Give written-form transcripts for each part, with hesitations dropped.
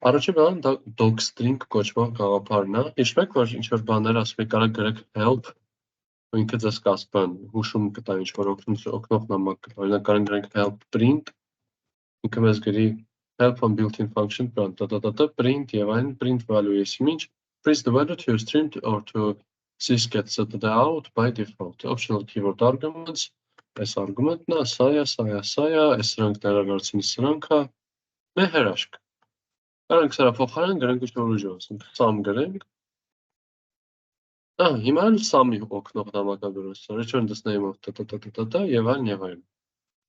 Առաջի բանը docstring կոչվող գաղափարն է։ Հիշում եք, որ ինչ-որ բաներ ասում եք, կարա գրեք help, ու ինքը ձեզ կասպան, հուշում կտա ինչ-որ օգնող նամակ կտա։ Օրինակ կարող գրենք help print, ինքը մեզ գրի help on built-in function print եւ այն print value is image, print the value to your stream or to sys get set out by default. Optional keyword arguments, այս argument-ն է, սա է, այս սրանք ներառացնի սրանքա, մե հրաշք։ Կարանք սրա փոխարեն գրենք ինչ-որ ուժ ասենք, sum գրենք։ Հիմա էլ sum-ի օգնող նամակագրոց, return the name of եւ այլն։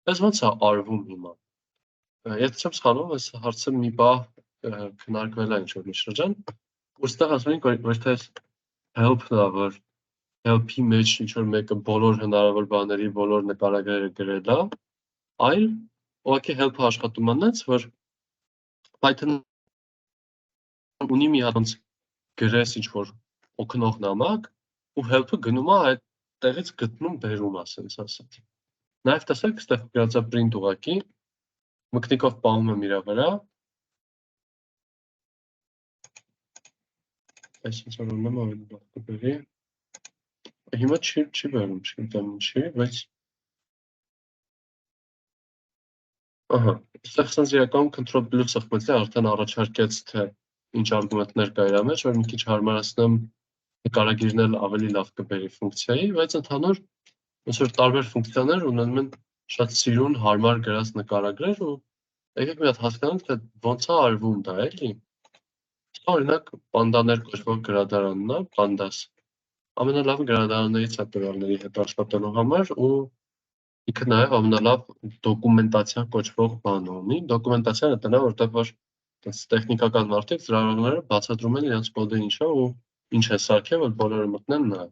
Այս ոնց է արվում հիմա։ Եթե չեմ սխալվում, այս հարցը մի բաղ քննարկվել է ինչ-որ մի շրջան, ուստեղ ասում ենք, որ թե help-ն է, որ help-ի մեջ ինչ-որ մեկը բոլոր հնարավոր բաների բոլոր նկարագրերը գրել է, այլ ուղղակի help-ը աշխատում է այնպես, որ Python ունի մի հատ գրես ինչ-որ օգնող նամակ, ու help-ը գնում է այդ տեղից գտնում բերում ասենց ասած։ Նաև տեսեք, այստեղ գրած է print ուղղակի, մկնիկով պահում եմ իր վրա։ Այսինքն որ ունեմ ավելի լավ կբերի։ Հիմա չի բերում, չգիտեմ ինչի, բայց այստեղ sense իրականում control plus խմեցի, արդեն առաջարկեց թե ինչ արգումենտներ կա իր մեջ, որ մի քիչ հարմարացնեմ նկարագիրն էլ ավելի լավ կբերի ֆունկցիայի, բայց ընդհանուր ոնց որ տարբեր ֆունկցիաներ ունենում են շատ սիրուն հարմար գրած նկարագրեր ու եկեք մի հատ հասկանանք թե ոնց է արվում դա էլի։ Օրինակ պանդաներ կոչվող գրադարանն է, pandas։ Ամենալավ գրադարաններից է տվյալների հետ աշխատելու համար ու ինքը նաև ամենալավ դոկումենտացիա կոչվող բան ունի։ Դոկումենտացիան է տնա, որտեղ որ տեխնիկական մարդիկ ծրագրավորները բացատրում են իրենց կոդը ինչ է ու ինչ է սարքել, որ բոլորը մտնեն նա։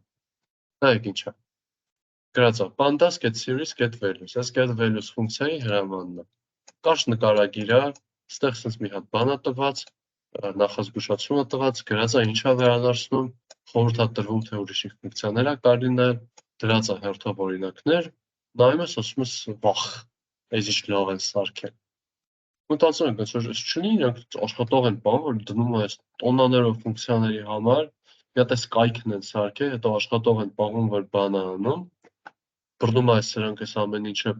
Նայեք ինչ է։ Գրած է pandas get series get values։ Այս get values ֆունկցիայի հրամանն է։ Կարճ նկարագիր է, այստեղ sense մի հատ բան է տված, նախազգուշացում է տված, գրած է ինչ է վերադարձնում, խորհուրդ է տրվում թե ուրիշ ֆունկցիաներ է կարելի նայել, դրած է հերթով օրինակներ, նայում ես ասում ես վախ, այս ինչ լավ են սարքել։ Մտածում եմ, որ չունի իրենք աշխատող են բան, որ դնում է այս տոնաներով ֆունկցիաների համար, մի հատ այս կայքն են սարքել, հետո աշխատող են պահում, որ բան է անում, բռնում է սրանք այս ամեն ինչը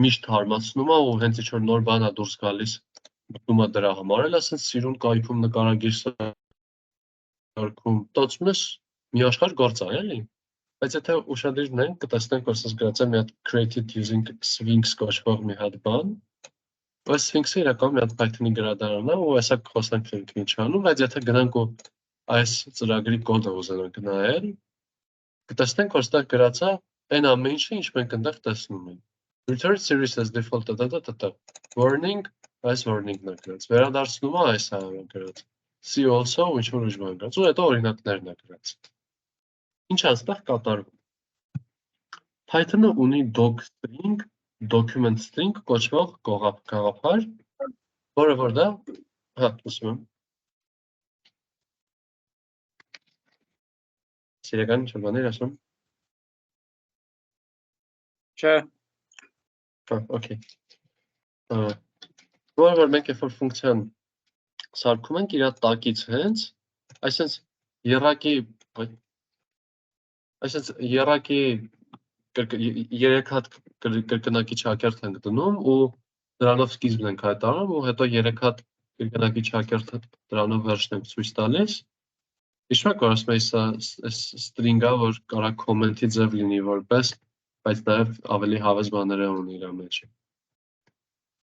միշտ հարմացնում է ու հենց ինչ-որ նոր բան է դուրս գալիս, մտնում է դրա համար, էլ ասենց սիրուն կայքում նկարագիր սարքում, մտածում ես մի աշխարհ գործ է, էլի։ Բայց եթե ուշադիր նայենք, կտեսնենք, որ ասես գրած է մի հատ created using Sphinx կոչվող մի հատ բան։ Այս Sphinx-ը իրականում մի հատ Python-ի գրադարանն է ու այսա կխոսենք թե ինքն ինչ անում, բայց եթե գնանք ու այս ծրագրի կոդը ուզենանք նայել, կտեսնենք, որ ստեղ գրած է այն ամեն ինչը, ինչ մենք այնտեղ տեսնում ենք։ Return series as default warning, այս warning-ն է գրած։ Վերադարձնում է այս հայը գրած։ See also ինչ որ ուժ բան գրած։ Ու հետո օրինակներն է գրած։ Ինչ է այստեղ կատարվում։ Python-ը ունի docstring, document string կոչվող գաղափար, որը որ դա, ասում եմ։ Սիրական ինչ բաներ ասում։ Չէ։ Okay։ Որը որ մենք երբ որ ֆունկցիան սարքում ենք իր տակից հենց, երակի 3 հատ կրկնակի չակերտ ենք դնում ու դրանով սկիզբն ենք հայտարարում ու հետո 3 հատ կրկնակի չակերտ դրանով վերջն ենք ցույց տալիս։ Հիշում եք, որ ասում եմ string-ը, որ կարա comment-ի ձև լինի որպես, բայց նաև ավելի հավես բաներ ունի իր մեջ։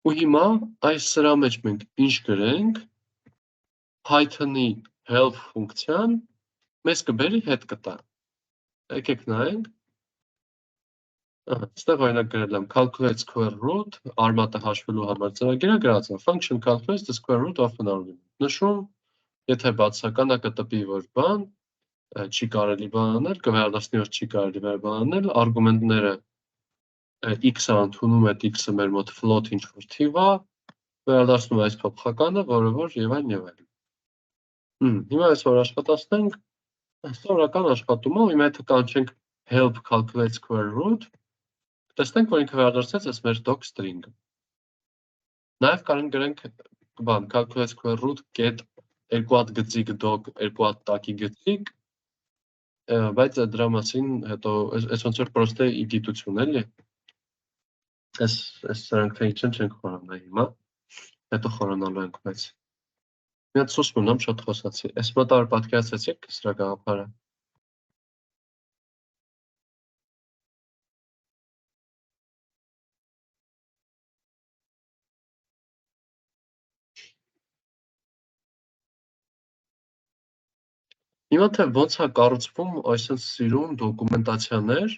Ու հիմա այս սրա մեջ մենք ինչ գրենք, Python-ի help ֆունկցիան մեզ կբերի հետ կտա։ Եկեք նայենք։ Այստեղ օրինակ գրել եմ calculate square root, արմատը հաշվելու համար ծրագիրը գրած է function calculates the square root of an argument։ Նշում, եթե բացական է կտպի որ բան, չի կարելի բան անել, կվերադառնի որ չի կարելի բան անել, արգումենտները x-ը ընդունում է x-ը մեր մոտ float ինչ-որ թիվ է, վերադարձնում է այս փոփոխականը, որը որ եւ այլն եւ այլն։ Հիմա այսօր աշխատացնենք, սովորական աշխատում է, հիմա եթե կանչենք help calculate square root, տեսնենք, որ ինքը վերադարձեց այս մեր docstring-ը։ Նաև կարող ենք գրենք բան calculate square root get 2 հատ գծիկ dog 2 հատ տակի գծիկ բայց դրա մասին հետո այս ոնց որ պրոստե գիտություն էլի այս սրանք թե ինչ չենք խորանա հիմա հետո խորանալու ենք բայց մի հատ սուս մնամ շատ խոսացի այս մոտար պատկերացրեցիք սրա գաղափարը Հիմա թե ոնց է կառուցվում այսպես սիրուն դոկումենտացիաներ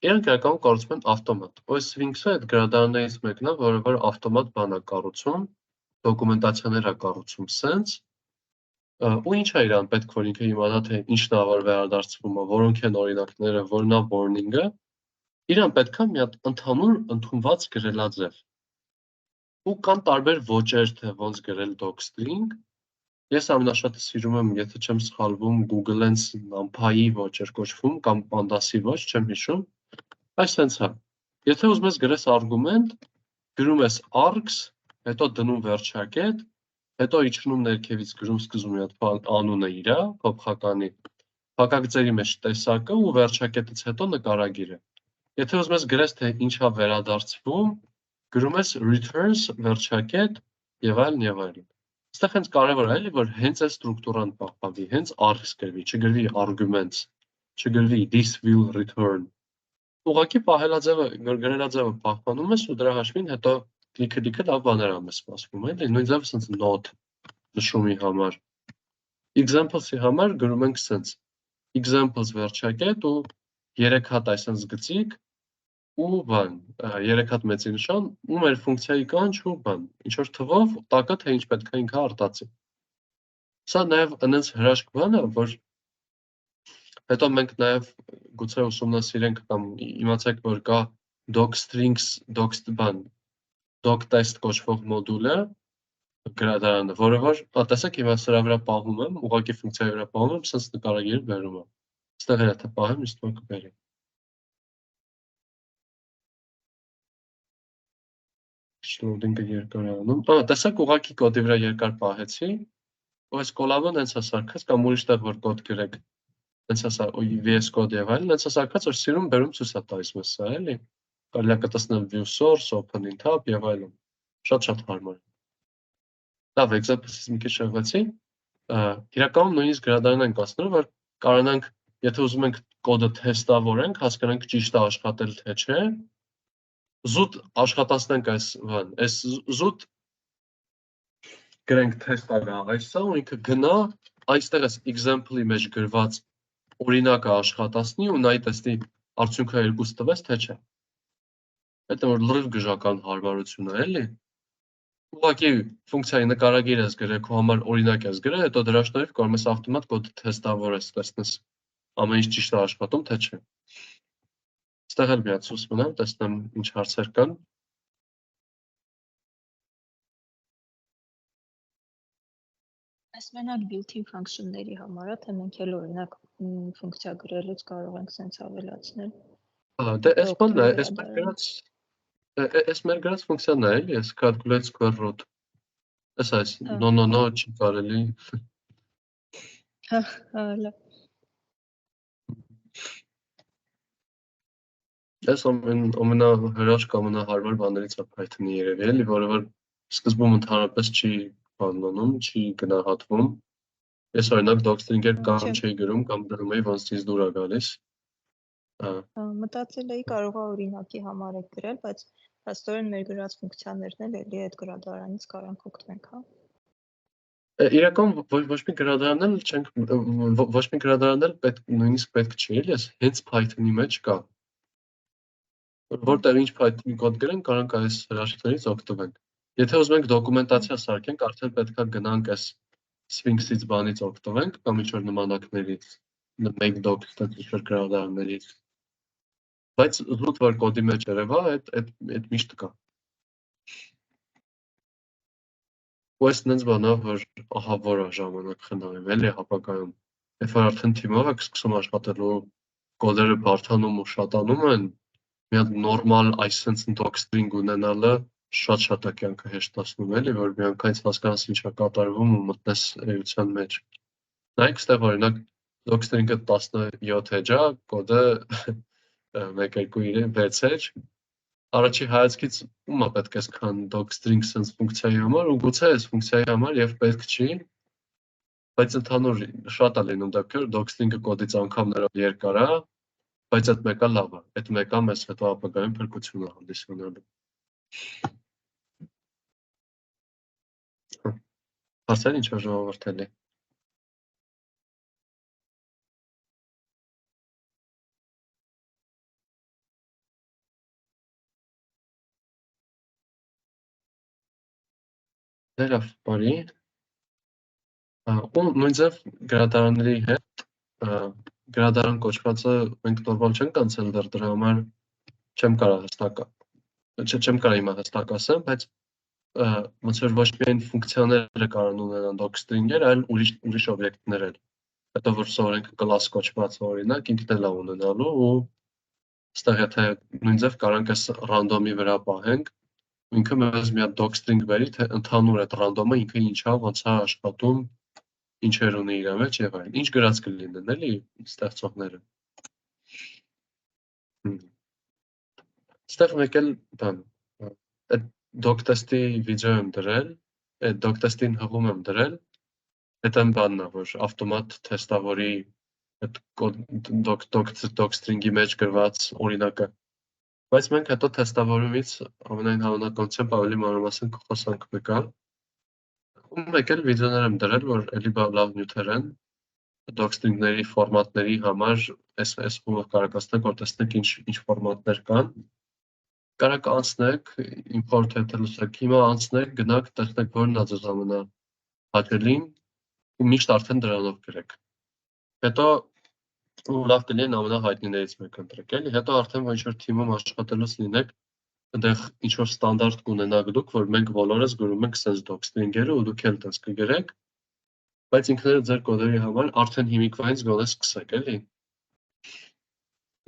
իրանք իրականում կառուցվում են ավտոմատ այս Sphinx-ը այդ գրադարաններից մեկն է որը որ ավտոմատ բան է կառուցում դոկումենտացիաներ է կառուցում սենց ու ինչ է իրան պետք որ ինքը իմանա թե ինչն է որ վերադարձվում է որոնք են օրինակները որն է warning-ը իրան պետք է մի հատ ընդհանուր ընդունված գրելաձև ու կան տարբեր ոճեր թե ոնց գրել docstring Ես ամենաշատը սիրում եմ, եթե չեմ սխալվում, Google-ենց NumPy-ի ոճեր կոչվում կամ Pandas-ի ոճ, չեմ հիշում։ Այս սենց է։ Եթե ուզում ես գրես արգումենտ, գրում ես args, հետո դնում վերջակետ, հետո իջնում ներքևից գրում սկզբում մի հատ անունը իրա, փոփոխականի, փակագծերի մեջ տեսակը ու վերջակետից հետո նկարագիրը։ Եթե ուզում ես գրես թե ինչա վերադարձվում, գրում ես returns վերջակետ եւ այլն։ Այստեղ հենց կարևոր է էլի որ հենց այս ստրուկտուրան պահպանվի, հենց args գրվի, չգրվի arguments, չգրվի this will return։ Ուղղակի պահելաձևը, գրելաձևը պահպանում ես ու դրա հաշվին հետո լիքը լավ բաներ ամ սպասվում էլի, նույն ձևը սենց note նշումի համար։ Examples-ի համար գրում ենք սենց examples վերջակետ ու 3 հատ այսպես գծիկ ու բան 3 հատ մեծի նշան ու մեր ֆունկցիայի կանչ ու բան ինչ որ թվով տակը թե ինչ պետք է ինքը արտացի Սա նաև այնց հրաշք բան է որ հետո մենք նաև գուցե ուսումնասիրենք կամ իմացեք որ կա docstrings doctest կոչվող մոդուլը գրադարանը որը որ տեսեք հիմա սրա վրա պահում եմ ուղղակի ֆունկցիայի վրա պահում եմ սենց նկարագիրը բերում եմ այստեղ էլ եթե պահեմ իսկ որ կբերի Loading-ը երկար է անում։ Տեսակ ուղղակի կոդի վրա երկար պահեցի, ու այս կոլավն հենց է սարքած կամ ուրիշ տեղ որ կոդ գրեք, հենց է VS Code եւ այլն, հենց է սարքած որ սիրուն բերում ցույց է տալիս մեզ սա, էլի։ Կարելի է կտեսնել view source, open in tab եւ այլն։ Շատ հարմար։ Լավ, example-ից մի քիչ շեղվեցի։ Իրականում նույնիսկ գրադարան ենք ասում, որ կարողանանք, եթե ուզում ենք կոդը թեստավորենք, հասկանանք ճիշտ է աշխատել թե չէ, զուտ աշխատացնենք այս զուտ գրենք թեստագա այսա ու ինքը գնա այստեղ այս example-ի մեջ գրված օրինակը աշխատացնի ու նայ տեսնի արդյունքը երկուս տվեց թե չէ։ Հետո որ լրիվ գժական հարմարություն է, էլի։ Ուղղակի ֆունկցիայի նկարագիր ես գրել, քո համար օրինակ ես գրել, հետո դրա շնորհիվ կարող ես ավտոմատ կոդ թեստավորես, տեսնես ամեն ինչ ճիշտ է աշխատում թե չէ։ Այստեղ էլ մի հատ սուս մնամ, տեսնեմ ինչ հարցեր կան։ Այս մենակ built-in function-ների համար է, թե մենք էլ օրինակ ֆունկցիա գրելուց կարող ենք սենց ավելացնել։ Դե այս բանն է, այս մեր գրած ֆունկցիան է, էլի, այս calculate square root։ Այս no չի կարելի։ Լավ։ Այս ամենահրաշք ամենահարմար բաներից է Python-ի երևի, էլի, որը որ սկզբում ընդհանրապես չի բանանում, չի գնահատվում։ Ես օրինակ docstring-եր կամ չէի գրում, կամ դրում էի ոնց ինձ դուր է գալիս։ Մտածել էի կարող է օրինակի համար եք գրել, բայց հաստորեն մեր գրած ֆունկցիաներն էլ էլի այդ գրադարանից կարանք օգտվենք, հա։ Իրական ոչ մի գրադարանել չենք ոչ մի գրադարանել նույնիսկ պետք չի, էլի, հենց Python-ի մեջ կա։ Որտեղ ինչ Python-ի կոդ գրենք, կարանք այս հրաշքներից օգտվենք։ Եթե ուզում ենք դոկումենտացիա սարքենք, արդեն պետք է գնանք այս Sphinx-ից բանից օգտվենք կամ ինչ-որ նմանակներից, make doc ինչ-որ գրադարաններից։ Բայց զուտ որ կոդի մեջ երևա, այդ միշտ կա։ Ու այս նենց բան է, որ ահա որը ժամանակ խնայում, էլի ապագայում։ Երբ որ արդեն թիմով եք սկսում աշխատելու, կոդերը բարդանում ու շատանում են, մի հատ նորմալ այսպես docstring ունենալը շատ է կյանքը հեշտացնում էլի, որ միանգամից հասկանաս ինչ է կատարվում ու մտնես էության մեջ։ Նայեք, ստեղ օրինակ docstring-ը 17 էջ է, կոդը 1 2 3 6 էջ։ Առաջի հայացքից ում է պետք է այսքան docstring sense ֆունկցիայի համար, ու գուցե այս ֆունկցիայի համար եւ պետք չի, բայց ընդհանուր շատ է լինում դեպքեր, docstring-ը կոդից անգամներով երկար է, բայց այդ մեկը լավ է, այդ մեկը մեզ հետո ապագայում փրկություն է հանդիսանալու։ Հարցեր ինչ է ժողովրդելի։ Դերավ, բարի։ Ու նույն ձև գրադարանների հետ գրադարան կոչվածը մենք նորմալ չենք անցել դեռ դրա համար չեմ կարող հիմա հստակ ասեմ, բայց ոնց որ ոչ միայն ֆունկցիաները կարող ունենան docstring-եր, այլ ուրիշ օբյեկտներ էլ։ Հետո որ սովորենք class կոչված օրինակ ինքն էլ է ունենալու ու այստեղ եթե նույն ձև կարանք այս random-ի վրա պահենք, ինքը մեզ մի հատ docstring բերի, թե ընդհանուր այդ random-ը ինքը ինչ է, ոնց է աշխատում, ինչեր ունի իր մեջ եւ այլն։ Ինչ գրած կլինեն, էլի ստեղծողները։ Այստեղ մեկ էլ բան, այդ doc-test-ի վիդեո եմ դրել, այդ doc-test-ին հղում եմ դրել, այդ այն բանն է, որ ավտոմատ թեստավորի այդ docstring-ի մեջ գրված օրինակը։ Բայց մենք հետո թեստավորումից ամենայն հավանականությամբ ավելի մանրամասն կխոսանք մեկա։ Ու մեկ էլ վիդեոներ եմ դրել, որ էլի լավ նյութեր են docstring-ների ֆորմատների համար, այս փուլը կարող ասենք, որ տեսնենք ինչ ֆորմատներ կան։ Կարակ անցնեք, իմ խորհուրդը լսեք, հիմա անցնեք, գնաք, տեսնեք որն է ձեզ ամենահաճելին ու միշտ արդեն դրանով գրեք։ Հետո ու լավ կլինի ամենահայտնիներից մեկը ընտրեք, էլի, հետո արդեն ինչ-որ թիմում աշխատելուց լինեք, այնտեղ ինչ-որ ստանդարտ կունենաք դուք, որ մենք բոլորս գրում ենք sense docstring-երը ու դուք էլ տես կգրեք, բայց ինքներդ ձեր կոդերի համար արդեն հիմիկվանից գոնե սկսեք, էլի։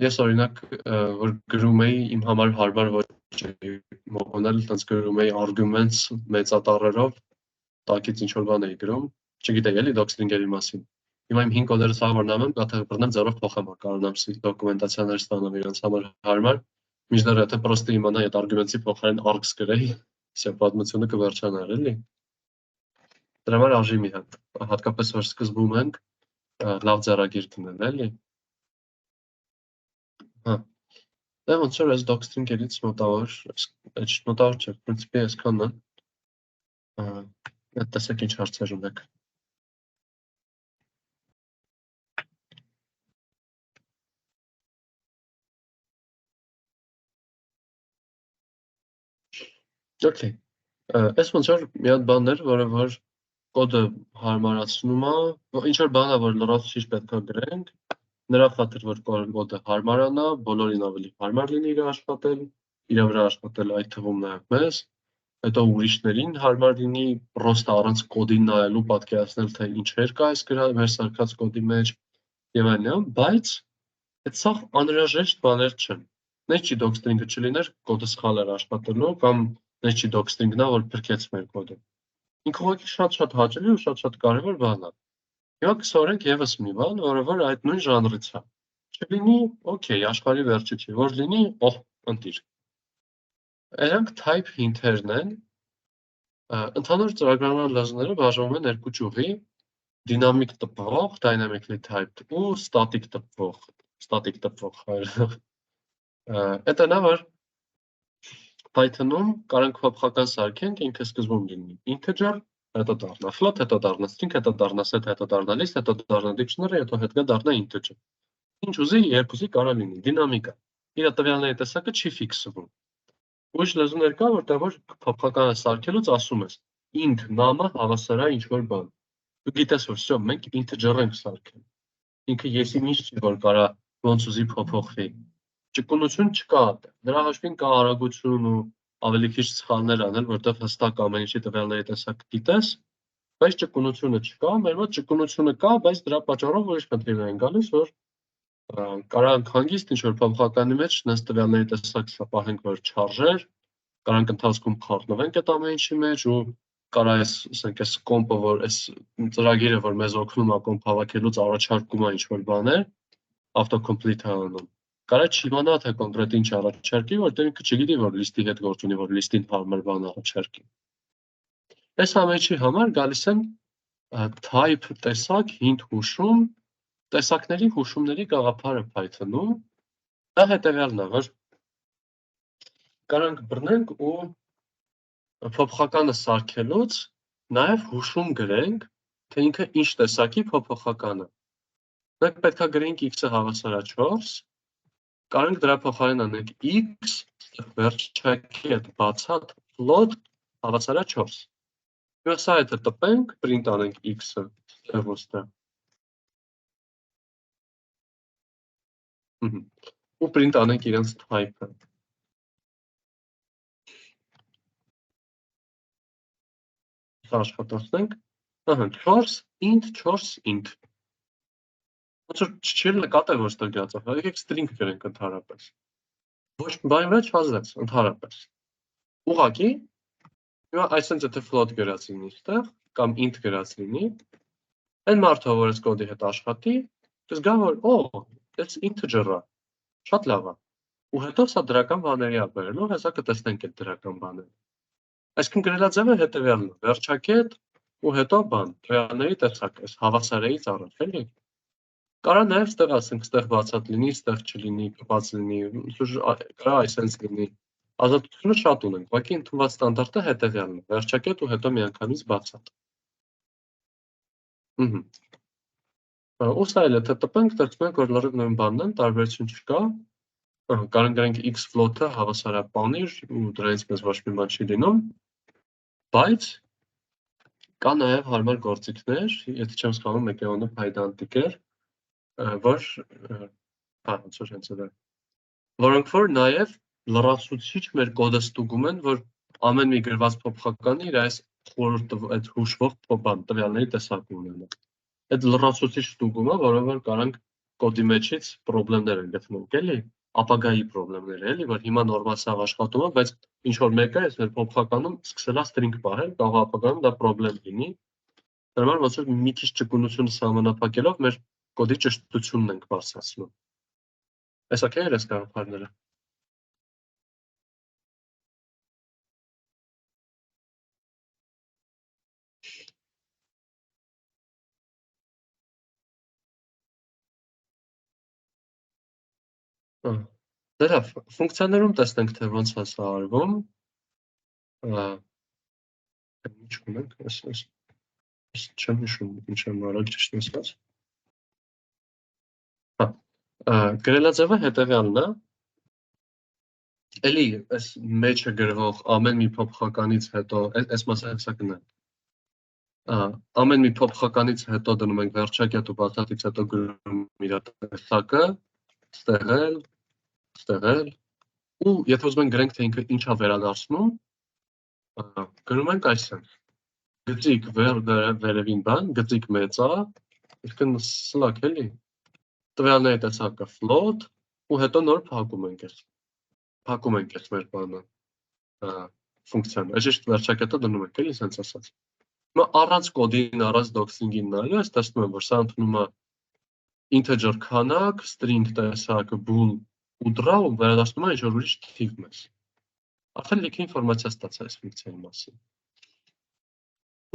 Ես օրինակ, որ գրում էի իմ համար հարմար ոչ մոկոնել, տենց գրում էի arguments մեծատառերով, տակից ինչ-որ բան էի գրում, չգիտեի էլի docstring-երի մասին։ Հիմա իմ 5 կոդերը սա որ նամեմ, գաթա բռնեմ ձեռով փոխեմ, կարողանամ դոկումենտացիաներ ստանամ իրենց համար հարմար, մինչդեռ եթե պրոստը իմանայի այդ arguments-ի փոխարեն args գրեի, սա պատմությունը կվերջանար, էլի։ Դրա համար արժի մի հատ, հատկապես որ սկզբում ենք, լավ ձեռագիր դնել, էլի։ Հա։ Դե ոնց որ այս docstring-երից մոտավոր չէ, պրինցիպի այսքանն է։ Տեսեք ինչ հարցեր ունեք։ Okay, այս ոնց որ մի հատ բաններ, որը որ կոդը հարմարացնում է, ինչ որ բան է, որ լրացուցիչ պետք է գրենք, նրա խաթր որ կոդը հարմարանա, բոլորին ավելի հարմար լինի իր աշխատել, իր վրա աշխատել այդ թվում նաև մեզ, հետո ուրիշներին հարմար լինի, պրոստը առանց կոդին նայելու պատկերացնել, թե ինչեր կա այս մեր սարքած կոդի մեջ եւ այլն, բայց այդ սա անհրաժեշտ բաներ չեն։ Նեջ չի docstring-ը չլիներ, կոդը սխալ էր աշխատելու կամ նեջ չի docstring-ն է, որ փրկեց մեր կոդը։ Ինքը ուղղակի շատ հաճելի ու շատ կարևոր բան է։ Հիմա կսորենք եւս մի բան, որը որ այդ նույն ժանրից է։ Չլինի, օքեյ, աշխարհի վերջը չի, որ լինի, ընտիր։ Այրանք type hint-երն են։ Ընդհանուր ծրագրավորման լեզուները բաժանվում են երկու ճյուղի՝ dynamic տպվող, dynamically typed ու static տպվող, Այդ նա որ Python-ում կարանք փոփոխական սարքենք, ինքը սկզբում լինի integer, հետո դառնա float, հետո դառնա string, հետո դառնա set, հետո դառնա list, հետո դառնա dictionary, հետո հետո դառնա integer։ Ինչ ուզի, երկուսի կարող լինի, դինամիկ է։ Իր տվյալների տեսակը չի ֆիքսվում։ Ուրիշ լեզուներ կա, որտեղ որ փոփոխականը սարքելուց ասում ես int name-ը հավասար է ինչ-որ բան։ Դու գիտես, որ всё, մենք integer ենք սարքել։ Ինքը եսի ինչ չի, որ կարա ոնց ուզի փոփոխվի։ Ճկունություն չկա, դրա հաշվին կա արագություն ու ավելի քիչ սխալներ անել, որտեղ հստակ ամեն ինչի տվյալների տեսակ գիտես, բայց ճկունությունը չկա, մեր մոտ ճկունությունը կա, բայց դրա պատճառով ուրիշ խնդիրներ են գալիս, որ կարանք հանգիստ ինչ-որ փոփոխականի մեջ նենց տվյալների տեսակ պահենք, որ չարժեր, Կարանք ընթացքում խառնվենք այդ ամեն ինչի մեջ ու կարա այս կոմպը, որ այս ծրագիրը, որ մեզ օգնում է կոմպ հավաքելուց առաջարկում է ինչ-որ բաներ, auto-complete անում։ Կարա չիմանա թե կոնկրետ ինչ առաջարկի, որտեղ ինքը չգիտի, որ լիստի հետ գործ ունի, որ լիստին հարմար բան առաջարկի։ Այս ամենի համար գալիս են type տեսակ, hint հուշում, տեսակների հուշումների գաղափարը Python-ում, դա հետևյալն է, որ կարանք բռնենք ու փոփոխականը սարքելուց նաև հուշում գրենք, թե ինքը ինչ տեսակի փոփոխական է։ Մենք պետք է գրենք x-ը հավասար է 4, կարանք դրա փոխարեն անենք x վերջակի հետ բացատ float հավասար է 4։ Ու սա եթե տպենք, print անենք x-ը ստեղ։ Ու print անենք իրենց type-ը։ Աշխատացնենք, 4 int, ոնց որ չի նկատել, որ ստեղ գրած է, եկեք string գրենք ընդհանրապես, ոչ բանի վրա չազդեց, ընդհանրապես, ուղղակի, այսինքն եթե float գրած լինի ստեղ, կամ int գրած լինի, այն մարդը, որ այս կոդի հետ աշխատի, կզգա, որ այս integer է, շատ լավ է, ու հետո սա դրական բաների է բերելու, հեսա կտեսնենք այդ դրական բաները։ Այսինքն գրելաձևը հետևյալն է, վերջակետ ու հետո բան, տվյալների տեսակ, այս հավասարից առաջ, էլի։ Կարա նաև ստեղ ասենք, ստեղ բացատ լինի, ստեղ չլինի, կպած լինի, կարա այսենց լինի։ Ազատությունը շատ ունենք, ուղղակի ընդունված ստանդարտը հետևյալն է, վերջակետ ու հետո միանգամից բացատ։ Ու սա էլ եթե տպենք, տեսնենք, որ լրիվ նույն բանն են, տարբերություն չկա։ Կարանք գրենք x float-ը հավասար է պանիր ու դրանից մեզ ոչ մի բան չի լինում, բայց կա նաև հարմար գործիքներ, եթե չեմ սխալվում, մեկը Pydantic էր, որոնք որ նաև լրացուցիչ մեր կոդը ստուգում են, որ ամեն մի գրված փոփոխականի իր այս այդ հուշվող տվյալների տեսակ ունենա։ Այդ լրացուցիչ ստուգումը, որով որ կարանք կոդի մեջից պրոբլեմներ են գտնենք, էլի, ապագայի պրոբլեմներ, էլի, որ հիմա նորմալ սաղ աշխատում է, բայց ինչ-որ մեկը այս մեր փոփոխականում սկսել է string պահել, կարող ապագայում դա պրոբլեմ լինի։ Դրա համար ոնց որ մի քիչ ճկունություն սահմանափակելով մեր կոդի ճշտությունն ենք բարձրացնում։ Տեսակ է այս գաղափարները։ Դրա ֆունկցիաներում տեսնենք, թե ոնց է սա արվում։ Ինչ ունենք, չեմ հիշում, ինչ եմ արել ճիշտ ասած։ Գրելաձևը հետևյալն է։ Էլի, այս մեջը գրվող ամեն մի փոփոխականից հետո, այս մասը հեսա կնան։ Ամեն մի փոփոխականից հետո դնում ենք վերջակետ ու բացատից հետո գրում իր տեսակը, ստեղել, ու եթե ուզում ենք գրենք, թե ինքը ինչ է վերադարձնում, գրում ենք այսպես, գծիկ վերևին բան, գծիկ մեծ է, իսկն սլակ էլի, տվյալների տեսակը float, ու հետո նոր փակում ենք այս մեր բանը, ֆունկցիան, այս ճիշտ վերջակետը դնում ենք, էլի սենց ասած։ Առանց կոդին, առանց doxing-ին նայելու, ես տեսնում եմ, որ սա ընդունում է integer քանակ, string տեսակ, bool ու դրա ու վերադարձնում է ինչ-որ ուրիշ թիվ մեզ։ Արդեն լիքը ինֆորմացիա ստացա այս ֆունկցիայի մասին։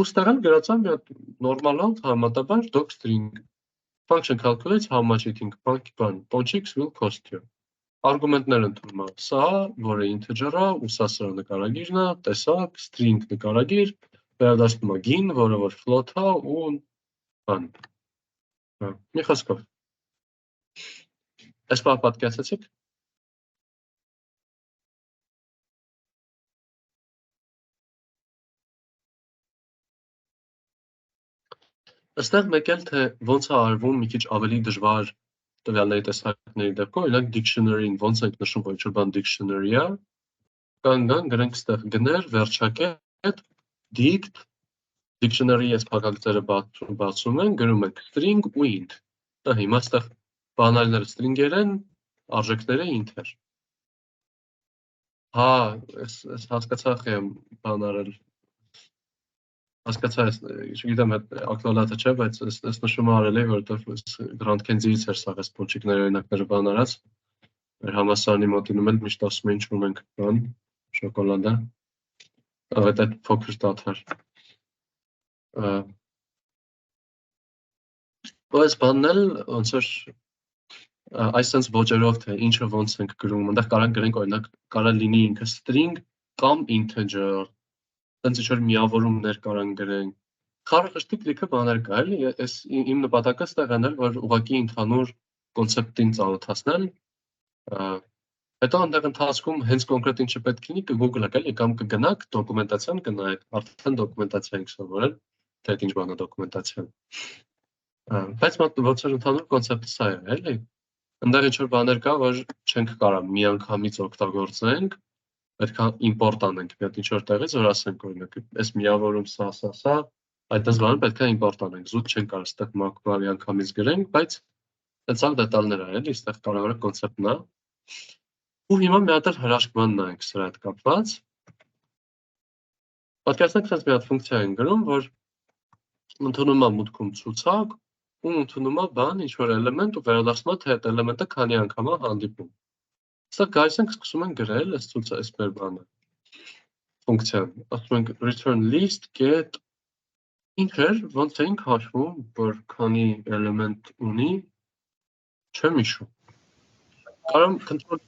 Ու ստեղ էլ գրած եմ մի հատ նորմալ համատաբար docstring function calculates how much you think Ponchix will cost you։ Արգումենտներ ընդունում է սա, որը integer է, ու սա սրա նկարագիրն է, տեսակ, string նկարագիր, վերադարձնում է gin, որը որ float է ու բան։ Մի խոսքով։ Այս բանը պատկերացրեցիք։ Այստեղ մեկ էլ թե ոնց է արվում մի քիչ ավելի դժվար տվյալների տեսակների դեպքում, օրինակ dictionary-ին ոնց ենք նշում, որ ինչ-որ բան dictionary է, կանգան գրենք ստեղ գներ, վերջակետ, dict, dictionary-ի այս փակագծերը բացում են, գրում ենք string ու int։ Դա հիմա ստեղ բանալիները string-էր են, արժեքները int-էր։ Հա, ես հասկացա եմ բան արել։ Հասկացա, չգիտեմ ակտուալա թե չէ, բայց ես նշում արել էի, որովհետև Grand Candy-ից էր սա այս փոչիկների օրինակները բան արած։ Մեր համասարանի մոտինում էլ միշտ ասում են չունենք բան, շոկոլադա։ Այդ փոքր դաթար։ Բայց բանն էլ ոնց որ այսպես ոճերով թե ինչը ոնց ենք գրում, այնտեղ կարող գրենք օրինակ կարող լինի ինքը string կամ integer, այնց ինչ-որ միավորումներ կարող գրենք։ Խարխշտիկ լիքը բաներ կա, էլի, ես իմ նպատակը ստեղ անել, որ ուղղակի ընդհանուր կոնցեպտին ծանոթացնել, հետո այնտեղ ընթացքում հենց կոնկրետ ինչը պետք լինի կգուգլեք, էլի, կամ կգնաք դոկումենտացիան կնայեք, արդեն դոկումենտացիա ենք սովորել, թե ինչ բան է դոկումենտացիան։ Բայց ոնց որ ընդհանուր կոնցեպտը սա է, էլի։ Այնտեղ ինչ-որ բաներ կա, որ չենք կարող միանգամից օգտագործենք, պետք է import անենք մի հատ ինչ-որ տեղից, որ ասենք օրինակ, այս միավորում սա, այդպես բանը պետք է import անենք, զուտ չենք կարող այստեղ մակրոյի անգամից գրենք, բայց այդքան դետալներ է, էլի, այստեղ կարևորը կոնցեպտն է։ Ու հիմա մի հատ էլ հրաշքման նայենք սրա հետ կապված։ Պատկերացնենք, ասես մի հատ ֆունկցիա են գրում, որ ընդունում է մուտքում ցուցակ, ու ընդունում է բան, ինչ-որ էլեմենտ ու վերադարձնում է, թե այդ էլեմենտը քանի անգամ է հանդիպում։ Սա գայս ենք սկսում են գրել, այս ցուցը, այս մեր բանը, ֆունկցիան, ասում ենք return list get ինչ էր, ոնց էինք հաշվում, որ քանի էլեմենտ ունի, չեմ հիշում։ Կարամ control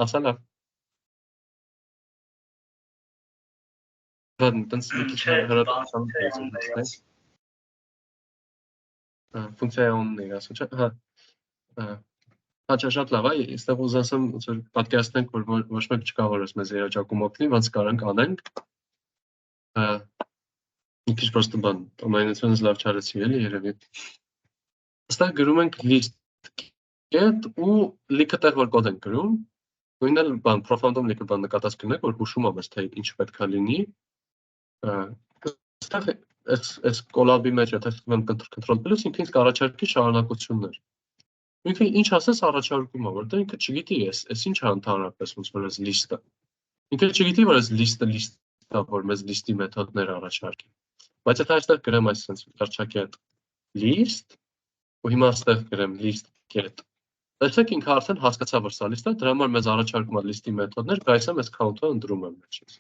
ասալա։ Տենց մի քիչ հրատապան դարձնենք։ Ֆունկցիա ունի, ասում չէ, հա, շատ լավ է, այստեղ ուզում ասեմ, որ պատկերացնենք, որ ոչ մեկ չկա, որ մեզ երաճակում օգնի, ոնց կարանք անենք։ Մի քիչ պրոստը բան, ամենությունից լավ չարեցի էլի երևի։ Այստեղ գրում ենք list get ու լիքը տեղ որ կոդ ենք գրում, նույնն էլ բան profound-ում լիքը բան նկատած կնեք, որ հուշում եմ թե ինչ պետք է լինի։ Այստեղ այս collab-ի մեջ եթե ստում եմ control plus ինքը ինձ կառաջարկի շարունակություններ։ Ինքը ինչ ասես առաջարկում է, որտեղ ինքը չգիտի այս ինչ է ընդհանրապես ոնց որ այս list-ը։ Ինքը չգիտի որ այս list-ը որ մեզ list-ի մեթոդներ առաջարկի։ Բայց եթե այստեղ գրեմ այսպես վերջակի այդ list ու հիմա այստեղ գրեմ list get Տեսեք ինքը արդեն հասկացա որ սա list է, դրա համար մեզ առաջարկում է list-ի մեթոդներ, բայց եմ այս count-ը ընտրում եմ մեջից։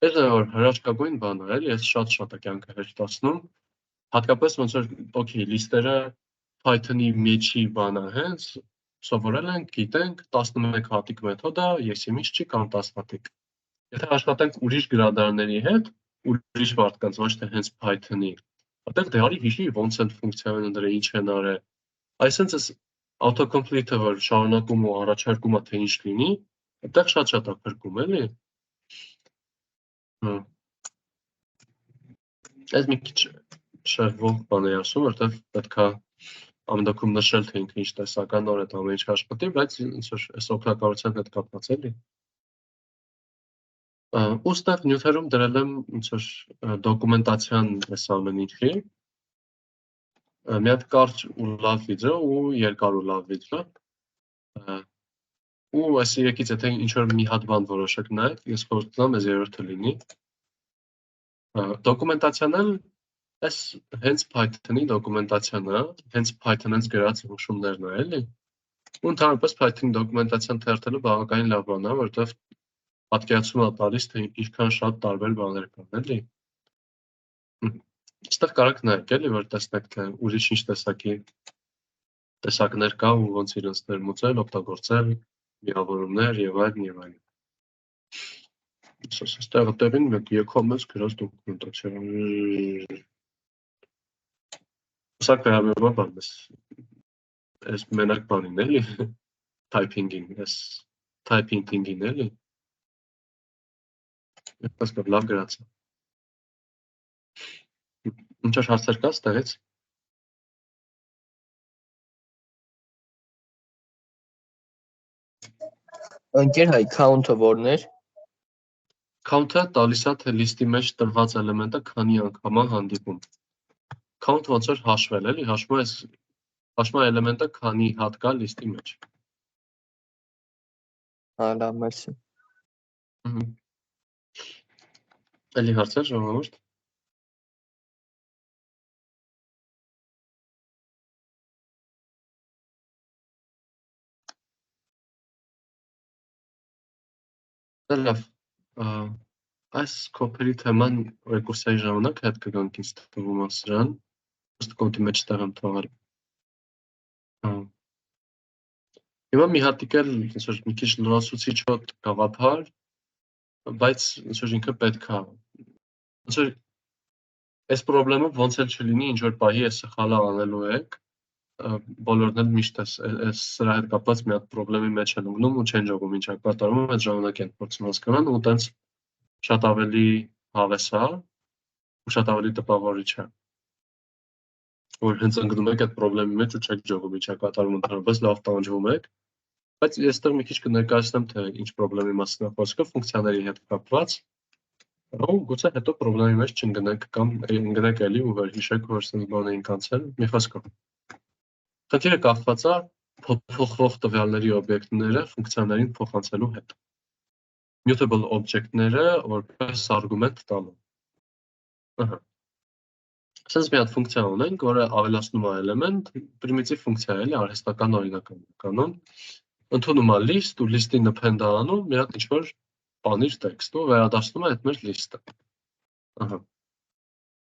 Այս որ հրաշքագույն բան է, էլի, ես շատ է կյանքը հեշտացնում, հատկապես ոնց որ okay, list-երը Python-ի մեջի բան է, հենց սովորել ենք, գիտենք 11 հատիկ մեթոդը, եսի ինչ չի կամ 10 հատիկ։ Եթե աշխատենք ուրիշ գրադարների հետ, ուրիշ մարդկանց, ոչ թե հենց Python-ի, այդտեղ դեռի հիշի ոնց են ֆունկցիաները ինչ են արել։ Այսինքն այս autocomplete-ը որ շարունակում ու առաջարկում է թե ինչ լինի, այդտեղ շատ է փրկում, էլի։ Այս մի քիչ շեղվող բան է ասում, որտեղ պետք է ամենքում նշել թե ինքը ինչ տեսական նոր է ամեն ինչ աշխատի, բայց ոնց որ այս օգտակարության հետ կապված էլի։ Ուստեղ նյութերում դրել եմ ոնց որ դոկումենտացիան այս ամեն ինչի։ Մի հատ կարճ ու լավ վիդեո ու երկար ու լավ վիդեո։ Ու այս երեքից եթե ինչ որ մի հատ բան որոշեք նայեք, ես խորհուրդ կտամ այս երրորդը լինի։ Դոկումենտացիան էլ այս հենց Python-ի դոկումենտացիան է, հենց Python-ից գրած հուշումներն է, էլի։ Ու ընդհանրապես Python-ի դոկումենտացիան թերթելը բավականին լավ բան է, որովհետև պատկերացում է տալիս, թե ինչքան շատ տարբեր բաներ կան, էլի։ Այստեղ կարաք նայեք, էլի, որ տեսնեք, թե ուրիշ ինչ տեսակի տեսակներ կա ու ոնց իրենց ներմուծել, օգտագործել, միավորումներ եւ այլն։ Այստեղ տեղին մեկ եկում ես գրած դոկումենտացիա։ Սա կհավանաբար բան է։ Այս մենակ բանին էլի, typing-ին, այս typing-ին էլի։ Այդպես կա լավ գրած է։ Ինչ որ հարցեր կա ստեղից։ Ընկեր հայ count-ը որն էր։ Count-ը տալիս է թե list-ի մեջ տրված էլեմենտը քանի անգամ է հանդիպում։ Count ոնց որ հաշվել էլի, հաշվում է էլեմենտը քանի հատ կա list-ի մեջ։ Լավ, մերսի։ Էլի հարցեր ժողովուրդ։ Լավ, այս կոպերի թեման ռեկուրսայի ժամանակ հետ կգանք ինձ թվում է սրան, ըստ կոդի մեջ տեղ եմ թողել։ Հիմա մի հատիկ էլ մի քիչ լրացուցիչ գաղափար, բայց ինքը պետք է։ Այս պրոբլեմը ոնց էլ չլինի, ինչ որ պահի է սխալը անելու եք, բոլորն էլ միշտ սրա հետ կապված մի հատ պրոբլեմի մեջ են ընկնում ու չեն ճոգում ինչ է կատարվում, այդ ժամանակ են փորձում հասկանան ու տենց շատ ավելի հավես է ու շատ ավելի տպավորիչ է, որ հենց ընկնում եք այդ պրոբլեմի մեջ ու չեք ճոգում ինչ է կատարվում, ընդհանրապես լավ տանջվում եք, բայց այստեղ մի քիչ կներկայացնեմ, թե ինչ պրոբլեմի մասին է խոսքը, ֆունկցիաների հետ կապված, ու գուցե հետո պրոբլեմի մեջ չընկնեք կամ ընկնեք էլի ու վերհիշեք, որ սենց բան էինք անցել, մի խոսքով։ Խնդիրը կախված է փոխվող տվյալների օբյեկտները ֆունկցիաներին փոխանցելու հետ։ Mutable object-ները որպես argument տալու։ Սենց մի հատ ֆունկցիա ունենք, որը ավելացնում է էլեմենտ, պրիմիտիվ ֆունկցիա էլի, արհեստական օրինական կանոն, ընդունում է list ու list-ի append է անում մի հատ ինչ-որ բանիր տեքստ ու վերադարձնում է այդ մեր list-ը։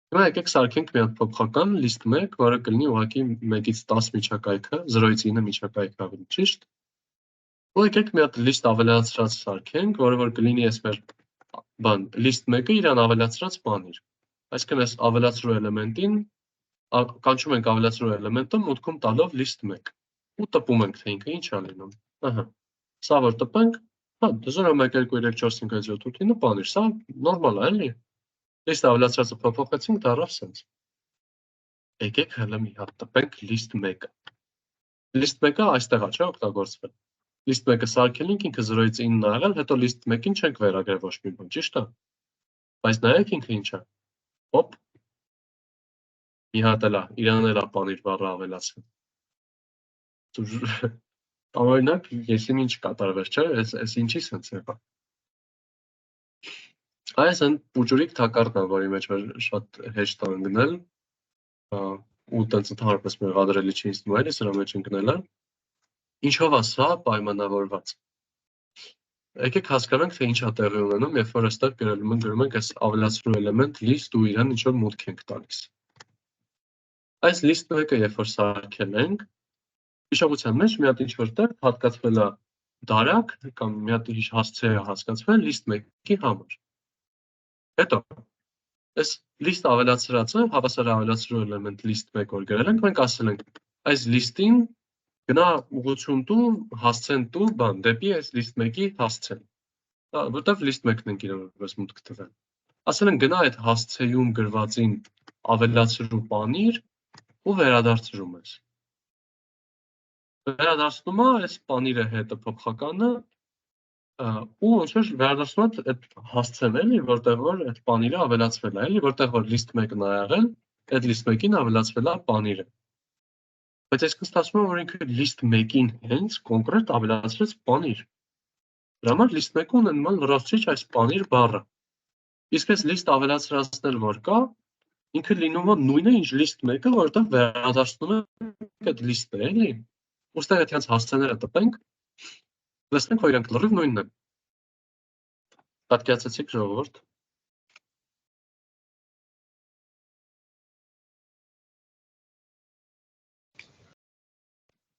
Հիմա եկեք սարքենք մի հատ փոփոխական list 1, որը կլինի ուղղակի 1-ից 10 միջակայքը, 0-ից 9 միջակայքը ավելի ճիշտ։ Ու եկեք մի հատ list ավելացրած սարքենք, որը որ կլինի այս մեր բան, list 1-ը իրան ավելացրած բանիր։ Այսինքն այս ավելացրու էլեմենտին կանչում ենք ավելացրու էլեմենտը մուտքում տալով list 1 ու տպում ենք, թե ինքը ինչ է լինում։ Սա որ տպենք, 0 1 2 3 4 5 6 7 8 9 բանիր, սա նորմալ է, էլի։ List ավելացրածը փոփոխեցինք, դառավ սենց։ Եկեք հələ մի հատ տպենք list 1-ը։ List 1-ը այստեղ է, չէ՞, օգտագործվել։ List 1-ը սարքել ենք, ինքը 0-ից 9 է եղել, հետո list 1-ին չենք վերագրել ոչ մի բան, ճիշտ է։ Բայց նայեք ինքը ինչ է։ Հոպ։ Մի հատ էլ է, իրան էլ է բանիր բառը ավելացել։ Օրինակ, եսին ինչ կատարվեց, չէ՞, այս ինչի սենց եղա։ Այս են պուճուրիկ թակարդն է, որի մեջ շատ հեշտ է ընկնել, ու տենց ընդհանրապես մեղադրելի չի ինձ թվում էլի սրա մեջ ընկնելը։ Ինչով է սա պայմանավորված։ Եկեք հասկանանք, թե ինչ է տեղի ունենում, երբ որ այստեղ գրում ենք այս ավելացրու էլեմենտ list ու իրան ինչ որ մուտք ենք տալիս։ Այս list 1-ը երբ որ սարքել ենք, հիշողության մեջ մի հատ ինչ որտեղ հատկացվել է դարակ կամ մի հատ հասցե է հասկացվել list 1-ի համար։ Հետո, այս list ավելացրածը, հավասար ավելացրու էլեմենտ list 1 որ գրել ենք, մենք ասել ենք, այս list-ին գնա ուղղություն տու, հասցեն տու, բան, դեպի այս list 1-ի հասցեն։ Որտեվ list 1-ն ենք իրան որպես մուտք տվել։ Ասել ենք գնա այդ հասցեում գրվածին ավելացրու բանիր ու վերադարձրում ես։ Վերադարձնում է այս բանիրը հետը փոփոխականը ու ոնց որ վերադարձնում է այդ հասցեն էլի, որտեղ որ այդ բանիրը ավելացվել է, էլի, որտեղ որ list 1-ն է եղել, այդ list 1-ին ավելացվել է բանիրը։ Բայց այսքան ստացվում է, որ ինքը list 1-ին հենց կոնկրետ ավելացրեց բանիր։ Դրա համար list 1-ը ունենում է լրացուցիչ այս բանիր բառը։ Իսկ այս list ավելացրածն էլ որ կա, ինքը լինում է նույնը, ինչ list 1-ը, որտեղ վերադարձնում է այդ list-ը, էլի։ Ոստեղ այդ հենց հասցեները տպենք, լսենք, որ իրանք լրիվ նույնն են։ Պատկերացեցիք ժողովուրդ։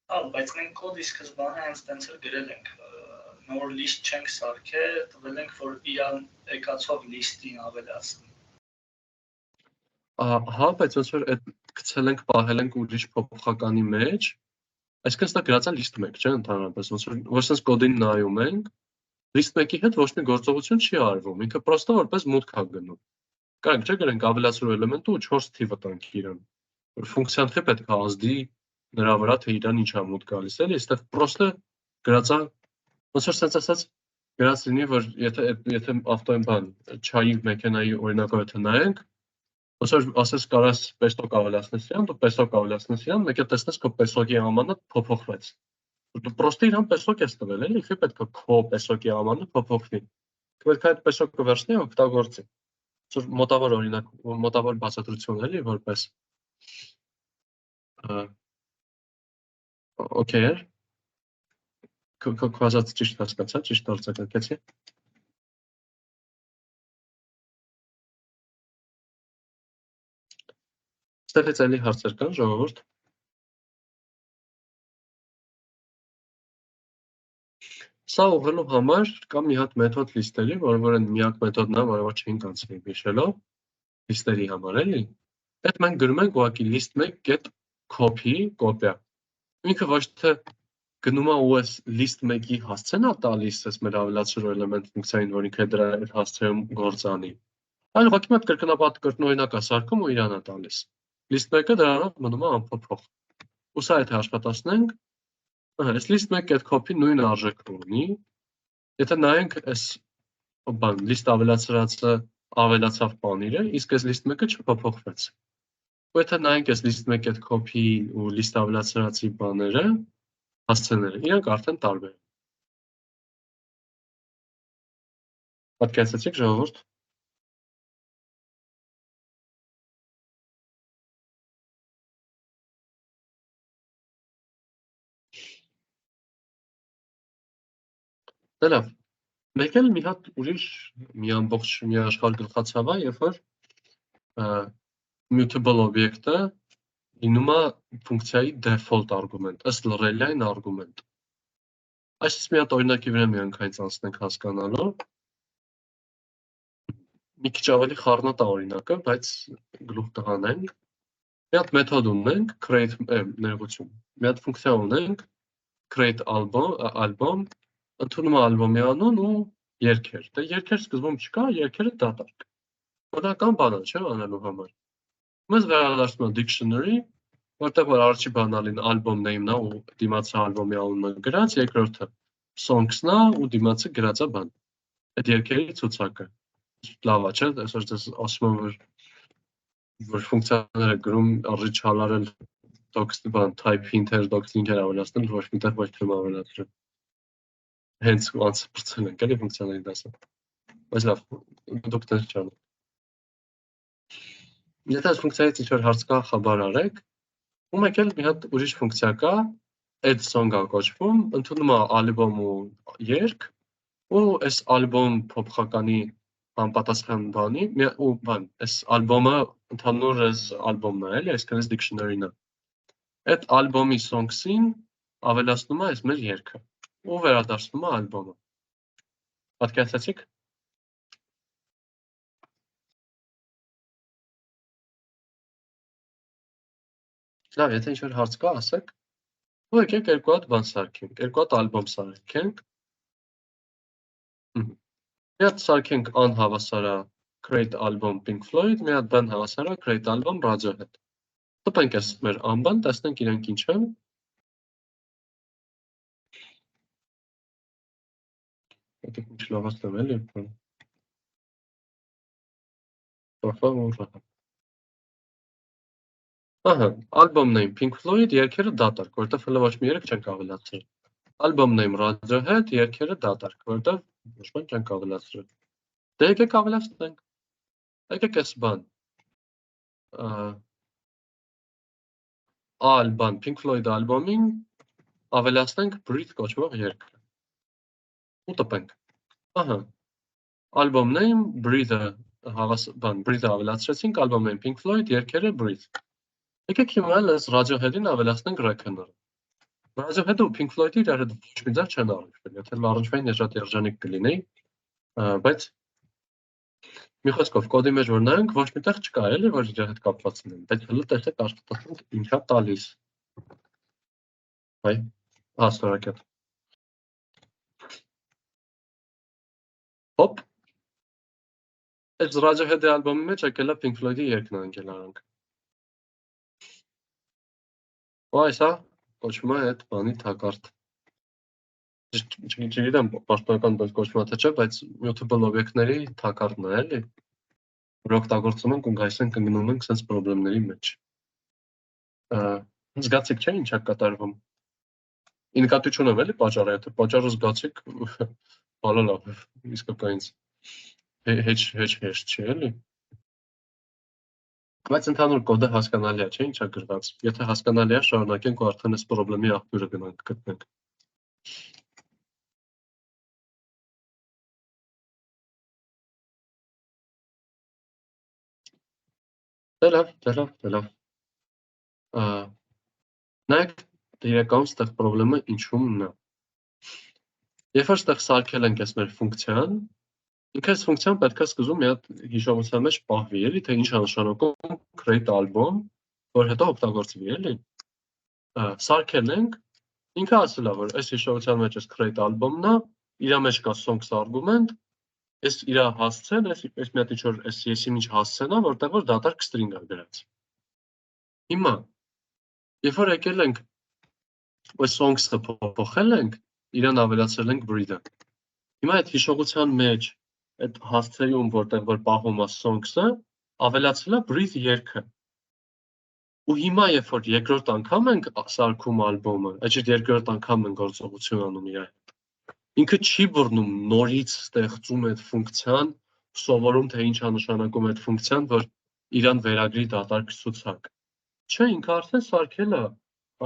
Բայց մենք կոդի սկզբանը հենց տենց էլ գրել ենք, նոր list չենք սարքել, տվել ենք, որ իրան եկածով list-ին ավելացնի։ Հա, բայց ոնց որ այդ գցել ենք, պահել ենք ուրիշ փոփոխականի մեջ, այսինքն սա գրած է list 1, չէ՞, ընդհանրապես, ոնց որ սենց կոդին նայում ենք, list 1-ի հետ ոչ մի գործողություն չի արվում, ինքը պրոստը որպես մուտք է գնում։ Կարանք չէ գրենք ավելացրու էլեմենտը ու 4 թիվը տանք իրան, որ ֆունկցիան թե պետք է ազդի նրա վրա, թե իրան ինչ է մուտք գալիս, էլի, այստեղ պրոստը գրած է, ոնց որ սենց ասած գրած լինի, որ եթե ավտոյի բան, չայի մեքենայի օրինակով եթե նայենք, ոնց որ ասես կարաս պեսոկ ավելացնես իրան, դու պեսոկ ավելացնես իրան, մեկ է տեսնես քո պեսոկի համանը փոփոխվեց։ Դու պրոստը իրան պեսոկ ես տվել, էլի, իհի պետք է քո պեսոկի ամանը փոփոխվի։ Պետք է այդ պեսոկը վերցնի ու օգտագործի։ Որ մոտավոր օրինակ, մոտավոր բացատրություն էլի, որպես օքեյ։ Քվազած ճիշտ հասկացա, ճիշտ արձագանքեցի։ Ստեղից էլի հարցեր կան, ժողովուրդ։ Սա ուղղելու համար կա մի հատ մեթոդ լիստերի, որ այն միակ մեթոդն է, որը չէինք անցնի հիշելով լիստերի համար, էլի։ Այդ մենք գրում ենք ուղղակի list1.copy կոպիա։ Ինքը ոչ թե գնում է ու էս list1-ի հասցեն է տալիս էս մեր ավելացրու էլեմենտ ֆունկցիային, որ ինքը դրա այդ հասցեում գործանի։ Այլ ուղղակի մոտ կրկնապատ կրկնօրինակ է սարքում ու իրան է տալիս։ List1-ը դրանով մնում է անփոփոխ։ Ու սա եթե աշխատացնենք, այս list1.copy նույն արժեքն ունի։ Եթե նայենք այս բան list ավելացրածը ավելացավ բանիրը, իսկ այս list1-ը չփոփոխվեց։ Ու եթե նայենք այս list1.copy ու list ավելացրածի բաները, հասցեները, իրանք արդեն տարբեր են։ Պատկերացրեցիք ժողովուրդ։ Դե լավ, մեկ էլ մի հատ ուրիշ մի ամբողջ մի աշխարհ գլխացավ է, երբ որ mutable օբյեկտը լինում է ֆունկցիայի default argument, ըստ լռելիային argument։ Այսպես մի հատ օրինակի վրա միանգամից անցնենք հասկանալու։ Մի քիչ ավելի խառնատ է օրինակը, բայց գլուխ կհանենք։ Մի հատ մեթոդ ունենք, create ներողություն։ Մի հատ ֆունկցիա ունենք, create album, ընդունում է ալբոմի անուն ու երգեր։ Դե երգեր սկզբում չկա, երգերը դատարկ։ Բնական բան է, չէ՞, անելու համար։ Մեզ վերադարձնում է dictionary, որտեղ որ առաջի բանալին album name-ն է ու դիմացը ալբոմի անունը գրած, երկրորդը songs-ն է ու դիմացը գրած է բան։ Այդ երգերի ցուցակը։ Լավ է, չէ՞, այսօր դες ասում եմ, որ ֆունկցիաները գրում արժի չհալարել docs բան type hinter docs link-եր ավելացնել, ոչ միտեղ ոչ չեմ ավելացրել։ Հենց անցրցել ենք էլի ֆունկցիաների դասը։ Բայց լավ, դուք դες չանեք։ Եթե այս ֆունկցիայից ինչ-որ հարց կա, խաբար արեք, ու մեկ էլ մի հատ ուրիշ ֆունկցիա կա, add song-ը կոչվում, ընդունում է ալբոմ ու երգ, ու այս ալբոմ փոփոխականի անպատասխան բանի, ու բան, այս ալբոմը ընդհանուր այս ալբոմն է, էլի, այսինքն այս dictionary-ն է։ Այդ ալբոմի songs-ին ավելացնում է այս մեր երգը։ Ու վերադարձնում է ալբոմը։ Պատկերացրեցիք։ Լավ, եթե ինչ-որ հարց կա, ասեք։ Ու եկեք երկու հատ բան սարքենք, երկու հատ ալբոմ սարքենք։ Մի հատ սարքենք անհավասարա create album Pink Floyd, մի հատ բան հավասարա create album Radiohead։ Տպենք այս մեր անբան, տեսնենք իրենք ինչ են։ Եկեք ինչ լավացնեմ էլի։ Ահա, album name Pink Floyd, երգերը դատարկ, որտեղ հələ ոչ մի երգ չենք ավելացրել։ Album name Radiohead, երգերը դատարկ, որտեղ ոչ մի չենք ավելացրել։ Դե եկեք ավելացնենք։ Եկեք այս բան։ Album Pink Floyd ալբոմին ավելացնենք Breathe կոչվող երգը։ Ու տպենք։ Ահա։ Album name Breathe-ը Breathe-ը ավելացրեցինք, album name Pink Floyd, երգերը Breathe։ Եկեք հիմա այս Radiohead-ին ավելացնենք Reckoner։ Radiohead-ը ու Pink Floyd-ը իրար հետ ոչ մի ձև չեն առնչվել, եթե առնչվեին ես շատ երջանիկ կլինեի, բայց մի խոսքով կոդի մեջ որ նայենք ոչ միտեղ չկա էլի որ իրար հետ կապված լինեն, բայց հələ տեսեք աշխատանք ինչա տալիս։ Հայ, հաստորակետ։ Հոպ։ Այս Radiohead-ի ալբոմի մեջ եկել է Pink Floyd-ի երգն անգել արանք։ Ու այս է կոչվում է այդ բանի թակարդ։ Չգիտեմ պաշտոնական բան կոչվում է թե չէ, բայց mutable օբյեկտների թակարդն է, էլի։ Որ օգտագործում ենք ու գայս ենք ընկնում ենք sense խնդիրների մեջ։ Զգացիք չէ՞ ինչ է կատարվում։ նկատի չունեմ էլի պատճառը, եթե պատճառը զգացիք, բալա լավ է, իսկականից հեչ չի էլի։ Բայց ընդհանուր կոդը հասկանալի է, չէ՞, ինչա գրված։ Եթե հասկանալի է, շարունակենք ու արդեն այս խնդրի աղբյուրը գտնենք։ Դե լավ։ Նայեք, իրականում ստեղ խնդրումը ինչումն է։ Երբ որ ստեղ սարքել ենք այս մեր ֆունկցիան, ինքը այս ֆունկցիան պետք է սկզբում մի հատ հիշողության մեջ պահվի, էլի, թե ինչ է նշանակում create album, որ հետո օգտագործվի, էլի։ Սարքել ենք, ինքը ասել է, որ այս հիշողության մեջ այս create album-ն է, իր մեջ կա songs argument, այս իր հասցեն, այս մի հատ ինչ-որ այս եսի ինչ հասցեն է, որտեղ որ դատարկ string է գրած։ Հիմա, երբ որ եկել ենք այս songs-ը փոխել ենք, իրան ավելացրել ենք breathe-ը։ Հիմա այդ հիշողության մեջ այդ հասցեում, որտեղ որ պահում է songs-ը, ավելացել է breathe երգը։ Ու հիմա, երբ որ երկրորդ անգամ ենք սարքում ալբոմը, այդ երկրորդ անգամ ենք գործողություն անում իր հետ։ Ինքը չի բռնում նորից ստեղծում այդ ֆունկցիան, սովորում թե ինչ է նշանակում այդ ֆունկցիան, որ իրան վերագրի դատարկ ցուցակ։ Չէ, ինքը արդեն սարքել է,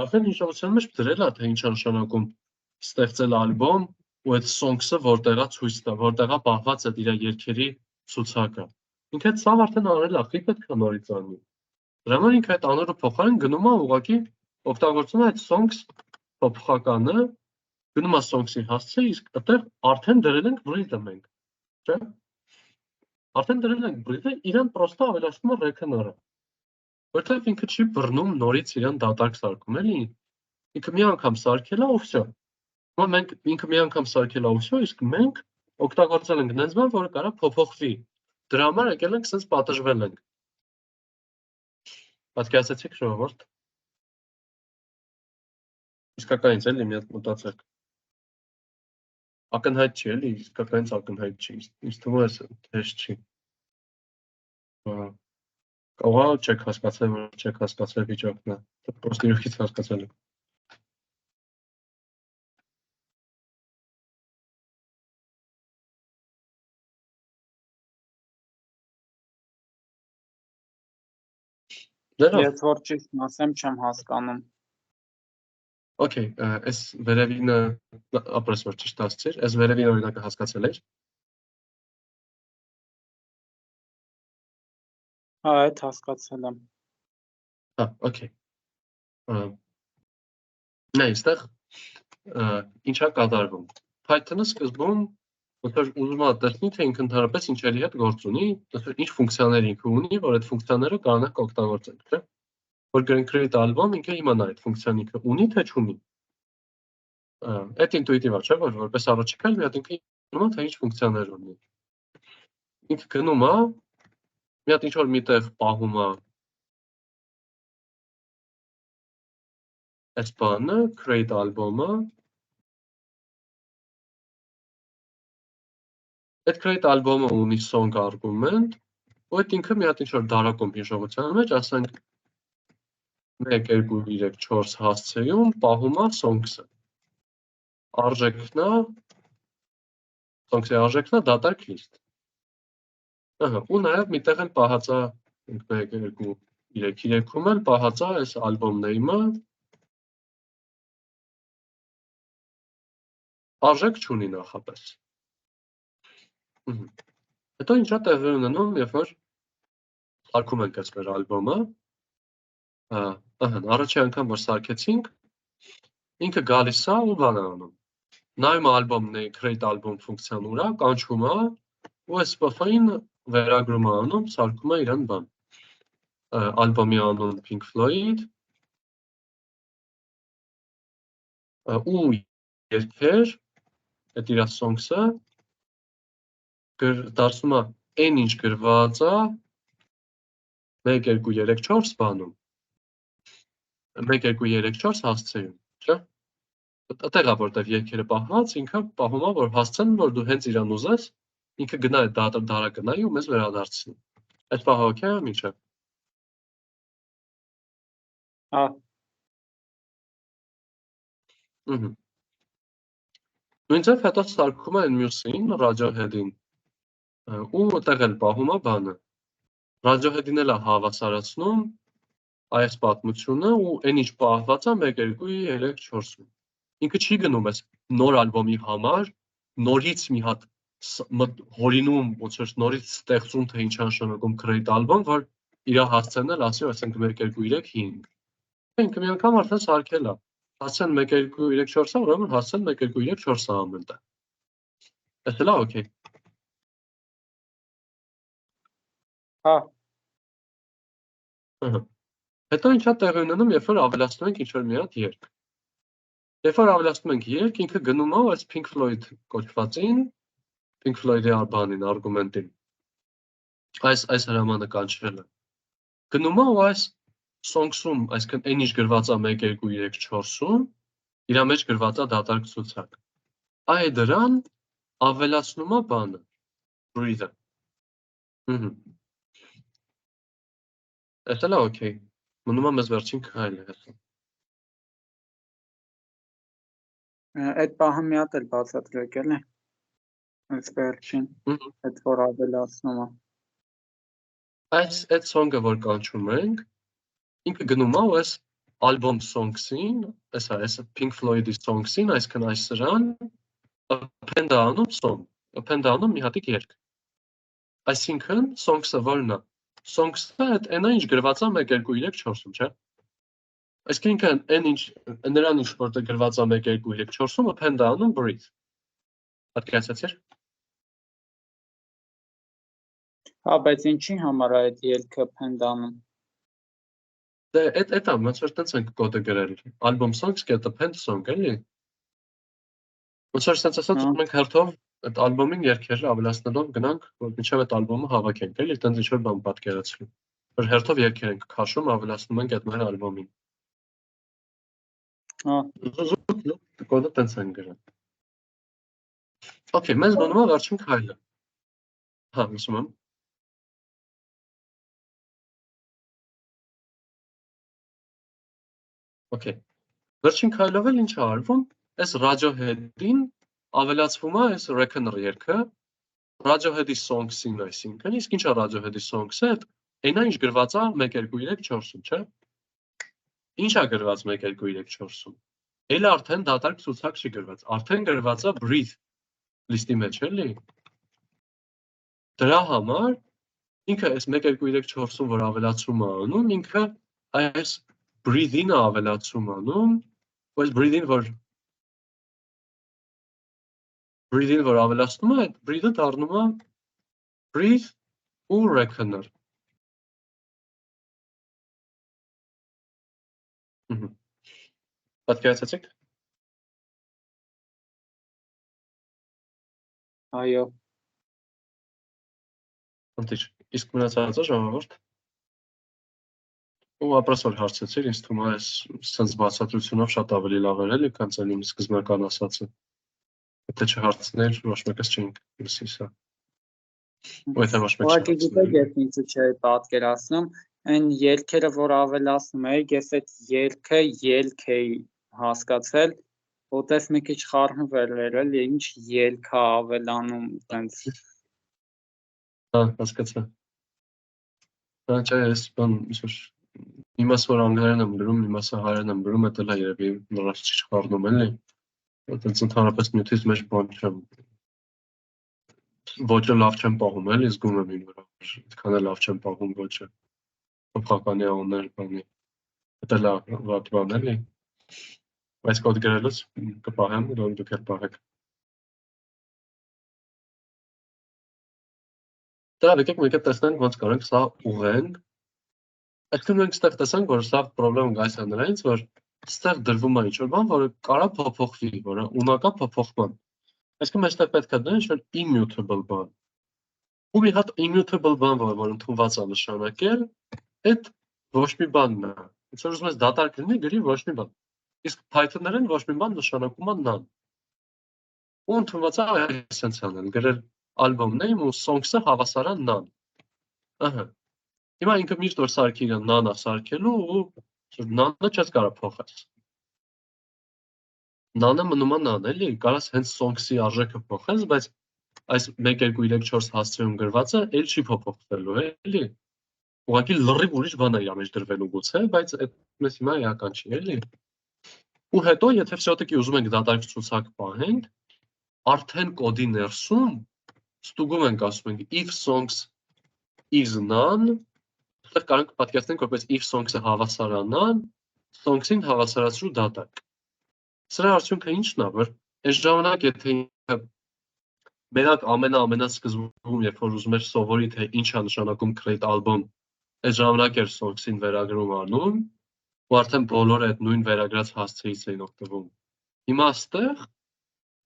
արդեն հիշողության մեջ դրել է, թե ինչ է նշանակում ստեղծել ալբոմ ու այդ songs-ը որտեղ է ցույց տա, որտեղ է պահված այդ իր երգերի ցուցակը։ Ինքը այդ սավ արդեն արել է, ի պետք է նորից անի։ Դրա համար ինքը այդ անորը փոխարեն գնում է ուղղակի օգտագործում է այդ songs փոխականը, գնում է songs-ի հասցե, իսկ այդտեղ արդեն դրել ենք breathe-ը մենք, չէ՞։ Արդեն դրել ենք breathe-ը, իրան պրոստը ավելացնում է reckoner-ը։ Որտեղ ինքը չի բռնում նորից իրան դատարկ սարքում, էլի։ Ինքը մի անգամ սարքել է ու վсё։ Հիմա մենք ինքը մի անգամ սարքել է ու վсё, իսկ մենք օգտագործել ենք նենց բան, որը կարա փոփոխվի։ Դրա համար եկել ենք sense պատժվել ենք։ Պատկերացեցիք ժողովուրդ։ Իսկականից էլի մի հատ մտածեք։ Ակնհայտ չի, էլի, իսկականից ակնհայտ չի, ինձ թվում է հեշտ չի։ Կարող է չեք հասկացել, որ չեք հասկացել վիճակն է, պրոստը իրոքից հասկացել եք։ Ես որ ճիշտ ասեմ, չեմ հասկանում։ Okay, այս վերևինը ապրես որ ճիշտ ասցիր, այս վերևին օրինակը հասկացել ես։ Հա, այդ հասկացել եմ։ Հա, okay։ Նա այստեղ ինչա կատարվում։ Python-ը սկզբում ոնց ուզում է տեսնի, թե ինքը ընդհանրապես ինչերի հետ գործ ունի, ինչ ֆունկցիաներ ինքը ունի, որ այդ ֆունկցիաները կարողանանք օգտագործել, չէ՞։ Որ գրենք create album, ինքը իմանա այդ ֆունկցիան ինքը ունի թե չունի։ Այդ ինտուիտիվ է, չէ՞, որ որպես առաջիկա մի հատ ինքը իմանա թե ինչ ֆունկցիաներ ունի։ Ինքը գնում է, մի հատ ինչ-որ միտեղ պահում է այս բանը, create album-ը։ Այդ create album-ը ունի song argument, ու այդ ինքը մի հատ ինչ-որ դարակում հիշողության մեջ, ասենք 1, 2, 3, 4 հասցեում պահում է songs-ը։ Արժեքն է, songs-ի արժեքն է դատարկ list։ Ահա, ու նաև միտեղ էլ պահած է 1, 2, 3, 3-ում էլ պահած է այս album name-ը։ Արժեք չունի նախապես։ Հետո ինչա տեղի ունենում, երբ որ սարքում ենք այս մեր ալբոմը, առաջի անգամ որ սարքեցինք, ինքը գալիս է ու բան է անում։ Նայում է ալբոմն է, create album ֆունկցիան ուրա, կանչում է, ու այս PF-ին վերագրում է անում, սարքում է իրան բան։ Ալբոմի անուն Pink Floyd, ու երգեր, այդ իր songs-ը, դարձնում է այն ինչ գրված է 1, 2, 3, 4 բանում, 1, 2, 3, 4 հասցեում, չէ՞։ Այդտեղ է որտեղ երգերը պահված, ինքը պահում է, որ հասցեն, որ դու հենց իրան ուզես, ինքը գնա այդ դարակը նայի ու մեզ վերադարձնի։ Այդ պահը օքեյ է, միջև։ Հա։ Նույն ձև հետո սարքում է այն մյուսին, Radiohead-ին, ու այդտեղ էլ պահում է բանը։ Radiohead-ին էլ է հավասարացնում այս պատմությունը ու այն ինչ պահված է 1 2 3 4-ում։ Ինքը չի գնում այս նոր ալբոմի համար, նորից մի հատ հորինում, ոնց որ նորից ստեղծում թե ինչ նշանակում great album, որ իր հասցենել ասի, ասենք 1 2 3 5։ Ինքը մի անգամ արդեն սարքել է։ Հասցեն 1 2 3 4-ը, ուրեմն հասցեն 1 2 3 4-ը ամենտեղ։ Էս էլ է օքեյ։ Հա, Հետո ինչա տեղի ունենում, երբ որ ավելացնում ենք ինչ-որ մի հատ երգ։ Երբ որ ավելացնում ենք երգ, ինքը գնում է այս Pink Floyd կոչվածին, Pink Floyd-ի բանին, արգումենտին։ Այս հրամանը կանչրելը։ Գնում է ու այս songs-ում, այսինքն այն ինչ գրված է 1 2 3 4-ում, իր մեջ գրված է դատարկ ցուցակ։ Այ դրան ավելացնում է բանը, breathe-ը։ Էս էլ է օքեյ։ Մնում է մեզ վերջին քայլը հեսա։ այդ պահը մի հատ էլ բացատրեք էլի։ Այս վերջին, այդ որ ավելացնում է։ Այդ song-ը որ կանչում ենք, ինքը գնում է ու այս album songs-ին, այս Pink Floyd-ի songs-ին, այսինքն այս սրան append է անում song, append է անում մի հատիկ երգ։ Այսինքն songs-ը որն է։ Songs-ը այն ինչ գրված է 1 2 3 4-ում, չէ՞։ Այսինքն այն ինչ նրան ինչ որտեղ գրված է 1 2 3 4-ում append է անում breathe։ Պատկերացրեցի՞ր։ Հա, բայց ինչի համար է այդ ելքը append անում։ Դե այդ է, ոնց որ տենց ենք կոդը գրել։ Album songs get append song էլի։ Ոնց որ sense ասած մենք հերթով այդ ալբոմին երգերը ավելացնելով գնանք, որ մինչև այդ ալբոմը հավաքենք, էլի, տենց ինչ-որ բան պատկերացրու։ Որ հերթով երգեր ենք քաշում, ավելացնում ենք այդ մեր ալբոմին։ Հա, Կոդը տենց են գրել։ Okay, մեզ բանում է վերջին քայլը։ Հա, ասում եմ։ Okay։ Վերջին քայլով էլ ինչ է արվում։ Այս Radiohead-ին ավելացվում է այս Reckoner երգը, Radiohead-ի songs-ին, այսինքն, իսկ ինչ է Radiohead-ի songs-ը, այնա ինչ գրված է 1 2 3 4-ում, չէ՞։ Ինչ է գրված 1 2 3 4-ում։ Էլ արդեն դատարկ ցուցակ չի գրված, արդեն գրված է breathe լիստի մեջ, էլի։ Դրա համար ինքը այս 1 2 3 4-ում որ ավելացում է անում, ինքը այս breathe-ին է ավելացում անում, այս breathe-ին որ ավելացնում է, այդ breathe-ը դառնում է breathe ու reckoner։ Պատկերացրեցիք։ այո։ Ընտիր, իսկ մնացածը ժողովուրդ։ Ու ապրես որ հարցեցիր, ինձ թվում է այս սենց բացատրությունով շատ ավելի լավ էր էլի, քան ցել իմ սկզբնական ասածը։ Եթե չհարցներ, ոչ մեկս չէինք լսի սա։ Ու եթե ոչ մեկ Ուղղակի գիտեք, ես ինձ չէի պատկերացնում, այն ելքերը, որ ավելացնում էի, ես այդ ելք էի հասկացել, որտես մի քիչ խառնվել էր, էլի, ինչ ելք է ավելանում, տենց։ Հա, հասկացա։ Հա, չէ, ես բան, ինչ-որ իմաս որ անգլերեն եմ գրում, իմասը հայերեն եմ գրում, դա էլ է երևի նորից չի խառնում էլի։ Այդպես ընդհանրապես նյութից մեջ բան չեմ։ Ոճը լավ չեմ պահում, էլի զգում եմ ինձ վրա, այդքան էլ լավ չեմ պահում ոճը։ Փոխականի անուններ բանի։ Դա լավ վատ բան էլի։ Այս կոդ գրելուց կպահեմ, դուք էլ պահեք։ Դա եկեք մեկ է տեսնենք ոնց կարենք սա ուղենք։ Այսինքն մենք ստեղ տեսանք, որ սա խնդրեմ գայս է նրանից, որ ստեղ դրվում է ինչ-որ բան, որը կարա փոփոխվի, որը ունակա փոփոխման։ Այսինքն այստեղ պետք է դնել ինչ-որ immutable բան։ Ու մի հատ immutable բան, որ ընդունված է նշանակել, այդ ոչ մի բանն է։ Ոնց որ ուզում ես դատարկ լինի, գրի ոչ մի բան։ Իսկ Python-ներեն ոչ մի բան նշանակում է none։ Ու ընդունված է այսպես անել, գրել album name ու songs-ը հավասար է none։ Ահա։ Հիմա ինքը միշտ որ սարքի իրան նանը սարքելու ու նանը չես կարա փոխես։ Նանը մնում է նան, էլի, կարաս հենց songs-ի արժեքը փոխես, բայց այս 1, 2, 3, 4 հասցեում գրվածը էլ չի փոփոխվելու, էլի։ Ուղղակի լրիվ ուրիշ բան է իր մեջ դրվելու գուցե, բայց այդ մեզ հիմա էական չի, էլի։ Ու հետո, եթե все-таки ուզում ենք դատարկ ցուցակ պահենք, արդեն կոդի ներսում ստուգում ենք, ասում ենք if songs is none, այդտեղ կարող ենք պատկերացնենք, որպես if songs-ը հավասար է none, songs-ին հավասարացրու դատարկ։ Սրա արդյունքը ի՞նչն է, որ այս ժամանակ եթե մենակ ամենասկզբում, երբ որ ուզում էր սովորի, թե ինչ է նշանակում create album, այս ժամանակ էր songs-ին վերագրում անում, ու արդեն բոլորը այդ նույն վերագրած հասցեից էին օգտվում։ Հիմա այստեղ,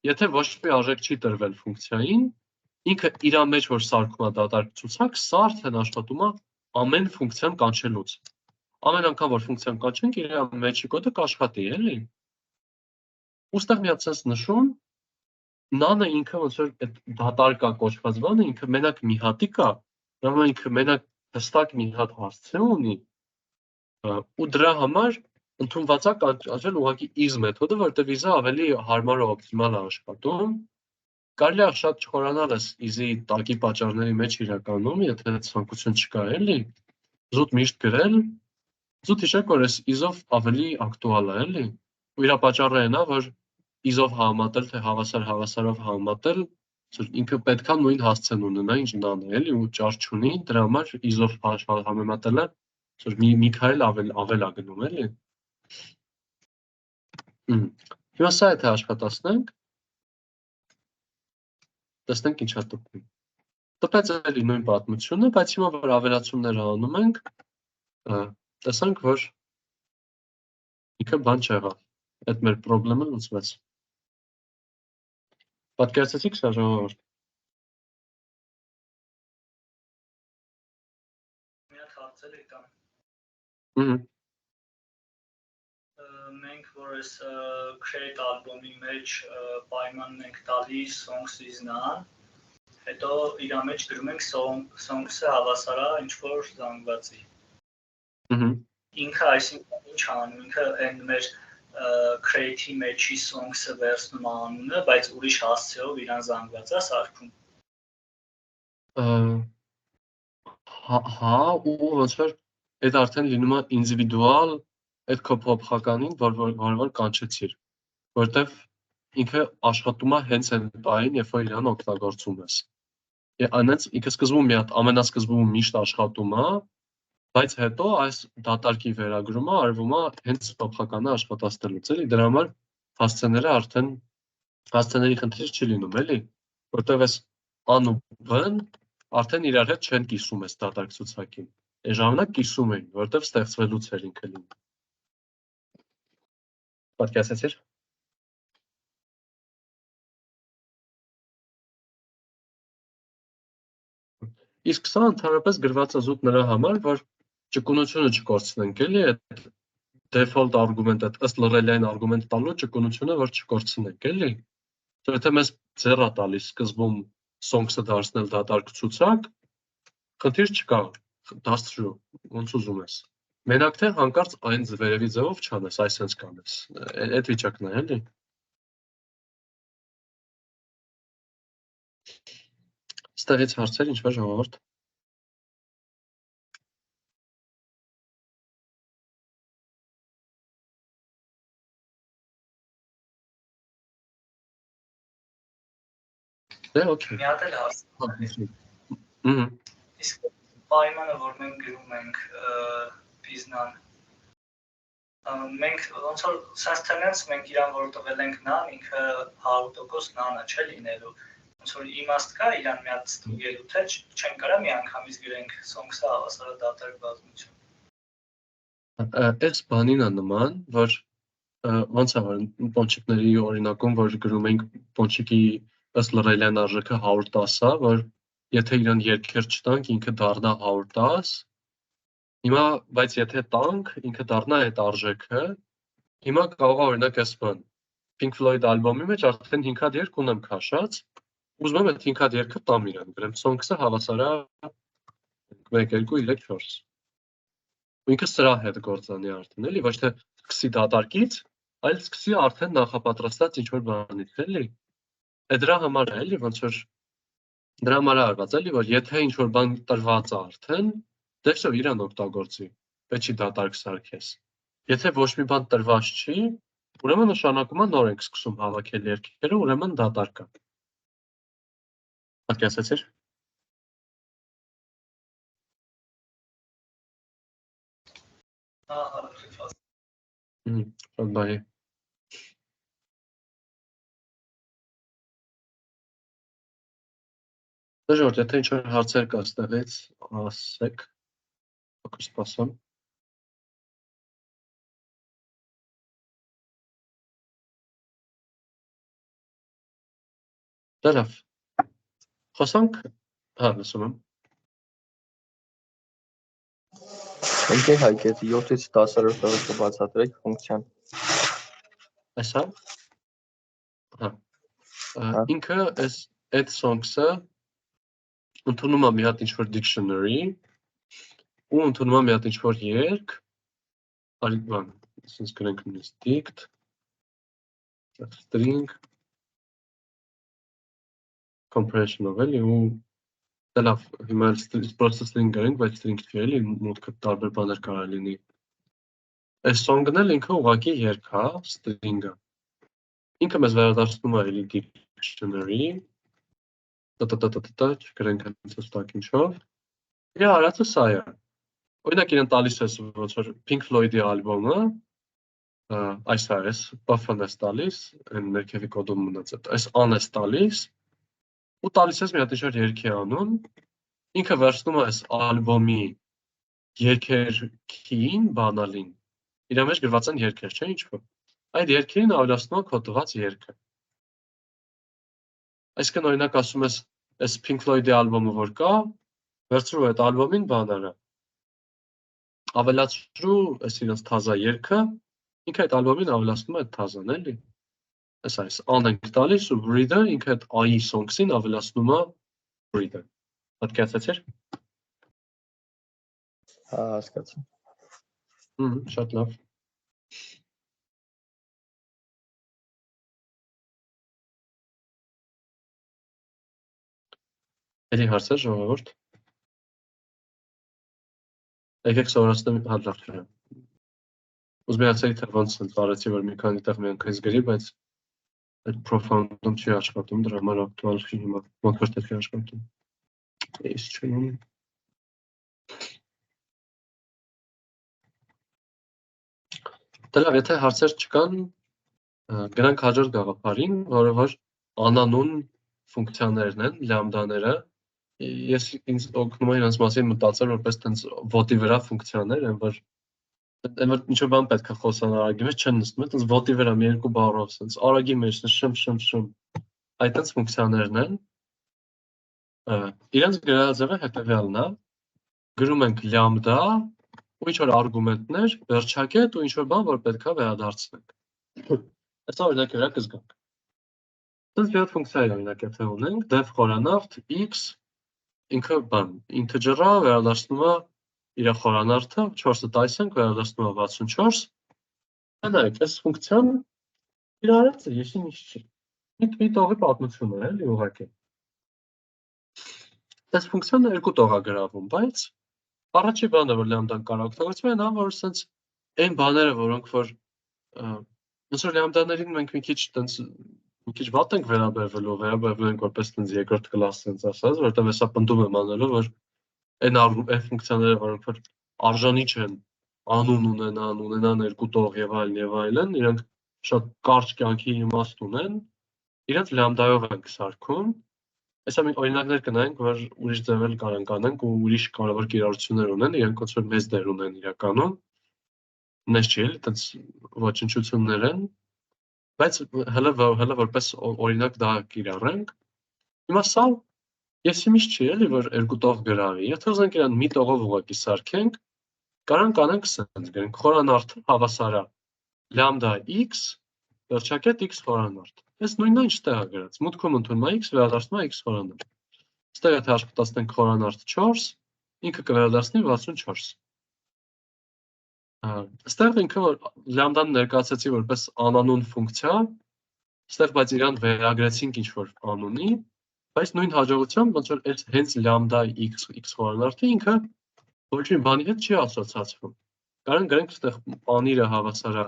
եթե ոչ մի արժեք չի տրվել ֆունկցիային, ինքը իր մեջ որ սարքում է դատարկ ցուցակ, սա արդեն աշխատում է ամեն ֆունկցիան կանչելուց։ Ամեն անգամ որ ֆունկցիան կանչենք, իր մեջի կոդը կաշխատի, էլի։ Ուստեղ մի հատ sense նշում, նանը ինքը ոնց որ այդ դատարկ կոչված բանը ինքը մենակ մի հատի կա, ուրեմն ինքը մենակ հստակ մի հատ հասցե ունի, ու դրա համար ընդունված է կանչել ուղղակի is մեթոդը, որտեղ is-ը ավելի հարմար ու օպտիմալ է աշխատում։ Կարելի է շատ չխորանալ is-ի տակի պատճառների մեջ իրականում, եթե ցանկություն չկա, էլի, զուտ միշտ գրել, զուտ հիշեք, որ այս is-ով ավելի ակտուալ է, էլի, ու իր պատճառը այն է, որ is-ով համատել, թե հավասարով համատել, ինքը պետքա նույն հասցեն ունենա, ինչ նան է, էլի, ու ճար չունի, դրա համար is-ով համեմատելը մի քայլ ավել է գնում, էլի։ Հիմա սա եթե աշխատացնենք, տեսնենք ինչ է տպում։ Տպեց էլի նույն պատմությունը, բայց հիմա որ ավելացումները անում ենք, տեսանք, որ ինքը բան չեղավ, այդ մեր պրոբլեմը լուծվեց։ Պատկերացեցիք սա ժողովուրդ։ Մի հատ հարցեր եկան։ Մենք որ այս create album-ի մեջ պայմանն ենք տալիս songs is none, հետո իր մեջ գրում ենք songs-ը հավասար է ինչ-որ զանգվածի։ Ինքը այսինքն ինչ անում, ինքը այն մեր create-ի մեջի songs-ը վերցնում անունը, բայց ուրիշ հասցեով իրան զանգված է սարքում։ Հա, ու ոնց որ այդ արդեն լինում է ինդիվիդուալ այդ քո փոփոխականին, որ կանչեցիր, որտեվ ինքը աշխատում է հենց այն պահին, երբ որ իրան օգտագործում ես։ Այնց ինքը սկզբում մի հատ ամենասկզբում միշտ աշխատում է, բայց հետո այս դատարկի վերագրումը արվում է հենց փոփոխականը աշխատացնելուց, էլի, դրա համար հասցեների խնդիր չի լինում, էլի, որտեվ այս ան ու բ-ն արդեն իրար հետ չեն կիսում այս դատարկ ցուցակին։ Այն ժամանակ կիսում էին, որտեվ ստեղծվելուց էր ինքը լինում։ Պատկերացրեցի՞ր։ Իսկ սա ընդհանրապես գրված է զուտ նրա համար, որ ճկունությունը չկորցնենք, էլի, այդ default argument-ը, ըստ լռելիային argument տալու ճկունությունը, որ չկորցնենք, էլի։ Եթե մեզ ձեռ է տալիս սկզբում songs-ը դարձնել դատարկ ցուցակ, խնդիր չկա, դարձրու, ոնց ուզում ես։ Մենակ թե հանկարծ այն վերևի ձևով չանես, այսպես կանես։ Այդ վիճակն է, էլի։ Ստեղից հարցեր, ինչ-որ ժողովուրդ։ Դե, օքեյ։ Մի հատ էլ հարց։ Իսկ պայմանը, որ մենք գրում ենք բիզնան, մենք ոնց որ sense tense մենք իրան որ տվել ենք նան, ինքը 100% նանը չէ լինելու։ Ոնց որ իմաստ կա իրան մի հատ ստուգելու, թե չեն կարա մի անգամից գրենք songs-ը հավասար է դատարկ բազմություն։ Այս բանին է նման, որ ոնց է որ պոնչիկների օրինակում, որ գրում ենք պոնչիկի ըստ լռելիան արժեքը 110 է, որ եթե իրան երկեր չտանք, ինքը դառնա 110։ Հիմա, բայց եթե տանք, ինքը դառնա այդ արժեքը։ Հիմա կարող է օրինակ այս բան։ Pink Floyd ալբոմի մեջ արդեն 5 հատ երգ ունեմ քաշած։ Ուզում եմ այդ 5 հատ երգը տամ իրան, գրեմ songs-ը հավասար է 1 2 3 4։ Ու ինքը սրա հետ գործանի արդեն, էլի, ոչ թե սկսի դատարկից, այլ սկսի արդեն նախապատրաստած ինչ-որ բանից, էլի։ Է դրա համար է, էլի, ոնց որ դրա համար է արված, էլի, որ եթե ինչ-որ բան տրված է արդեն, դեպսով իրան օգտագործի, պետք չի դատարկ սարքես։ Եթե ոչ մի բան տրված չի, ուրեմն նշանակում է նոր ենք սկսում հավաքել երգերը, ուրեմն դատարկ է։ Պատկերացեցի՞ր։ Շատ բարի։ Դժվար, եթե ինչ-որ հարցեր կա ստեղից, ասեք, փոքր սպասեմ։ Դա լավ։ Խոսանք, հա, լսում եմ։ Ընկեր Հայկ, այդ 7-ից 10-րդ տվյալը բացատրեք ֆունկցիան։ Այսա։ Հա։ Ինքը այդ songs-ը ընդունում է մի հատ ինչ-որ dictionary ու ընդունում է մի հատ ինչ-որ երգ, արի բան, ասենց գրենք նույնիսկ dict, string, compression-ով էլի ու դա լավ, հիմա պրոստը string գրենք, բայց string չի էլի, մուտքը տարբեր բաներ կարող լինի։ Այս song-ն էլ ինքը ուղղակի երգ է, string-ը։ Ինքը մեզ վերադարձնում է էլի dictionary, չգրենք հենց հստակ ինչով։ Իր արածը սա է։ Օրինակ իրեն տալիս ես ոնց որ Pink Floyd-ի ալբոմը, այս է, այս buff-ն ես տալիս, այն ներքևի կոդում մնաց այդ, այս ան ես տալիս, ու տալիս ես մի հատ ինչ-որ երգի անուն, ինքը վերցնում է այս ալբոմի երգերքին, բանալին, իր մեջ գրված են երգեր, չէ՞ ինչ-որ։ Այդ երգերին ավելացնում է քո տված երգը։ Այսինքն օրինակ ասում ես, այս Pink Floyd-ի ալբոմը որ կա, վերցրու այդ ալբոմին բաները, ավելացրու այս իրենց թազա երգը, ինքը այդ ալբոմին ավելացնում է այդ թազան, էլի։ Այս ան ենք տալիս ու breathe-ը ինքը այդ AI songs-ին ավելացնում է breathe-ը։ Պատկերացեցի՞ր։ Հա, հասկացա։ Շատ լավ։ Էլի հարցեր ժողովուրդ։ Եկեք սովորացնեմ հաջորդը։ Ուզում եմ ասել, թե ոնց են ծառեցի, որ մի քանի տեղ միանգամից գրի, բայց այդ profound-ում չի աշխատում, դրա համար ակտուալ չի հիմա, ոնց որ պետք է աշխատում։ Ես չունեմ։ Դա լավ, եթե հարցեր չկան, գնանք հաջորդ գաղափարին, որը որ անանուն ֆունկցիաներն են, լամբդաները։ Ես ինձ օգնում եմ իրենց մասին մտածել որպես տենց ոտի վրա ֆունկցիաներ, այն որ ինչ-որ բան պետք է խոսան արագի մեջ չեն նստում, տենց ոտի վրա մի երկու բառով, տենց արագի մեջ շմ, այդ տենց ֆունկցիաներն են։ Իրենց գրածևը հետևյալն է, գրում ենք լամբդա ու ինչ-որ արգումենտներ, վերջակետ ու ինչ-որ բան, որ պետք է վերադարձնենք։ Այսա օրինակ վրա կզգանք։ Տենց մի հատ ֆունկցիա է օրինակ եթե ունենք, def խորանարդ x ինքը բան, integer-ը վերադարձնում է իր խորանարդը, 4-ը տալիս ենք, վերադարձնում է 64։ Նայեք, այս ֆունկցիան իր արածը եսի ինչ չի։ Մի տողի պատմություն է, էլի ուղղակի։ Այս ֆունկցիան երկու տող է գրավում, բայց առաջի բանը, որ լամբդան կարող օգտագործվում է, նա որ sense այն բաները, որոնք որ ոնց որ լամբդաներին մենք մի քիչ վատ ենք վերաբերվել ենք որպես տենց երկրորդ կլաս sense ասած, որտեղ հեսա պնդում եմ անելով, որ այն ֆունկցիաները, որոնք որ արժանի չեն անուն ունենան երկու տող եւ այլն, իրենք շատ կարճ կյանքի իմաստ ունեն, իրենց լամբդայով ենք սարքում։ Այսա մի օրինակներ կնայենք, որ ուրիշ ձևեր կարող անենք ու ուրիշ կարևոր կիրառություններ ունեն, իրենք ոնց որ մեծ դեր ունեն իրականում։ Նես չի էլի, այդպես ոչնչություններ են, բայց հələ որպես օրինակ դա կիրառենք։ Հիմա սա եսի միշտ չի էլի, որ երկու տող գրավի։ Եթե ուզենք իրան մի տողով ուղղակի սարքենք, կարանք անենք sense գրենք խորանարդ հավասարա lambda x վերջակետ x խորանարդ։ Այս նույնն ինչ տեղ է գրած։ Մուտքում ընդունում է x, վերադարձնում է x խորանարդ։ Ստեղ եթե աշխատացնենք խորանարդ 4, ինքը կվերադարձնի 64։ Այստեղ ինքը որ լամդան ներկայացեցի որպես անանուն ֆունկցիա, այստեղ բայց իրան վերագրեցինք ինչ-որ անունի, բայց նույն հաջողությամբ ոնց որ այս հենց լամդա x խորանարդը ինքը ոչ մի բանի հետ չի ասոցացվում։ Կարան գրենք այստեղ պանիրը հավասար է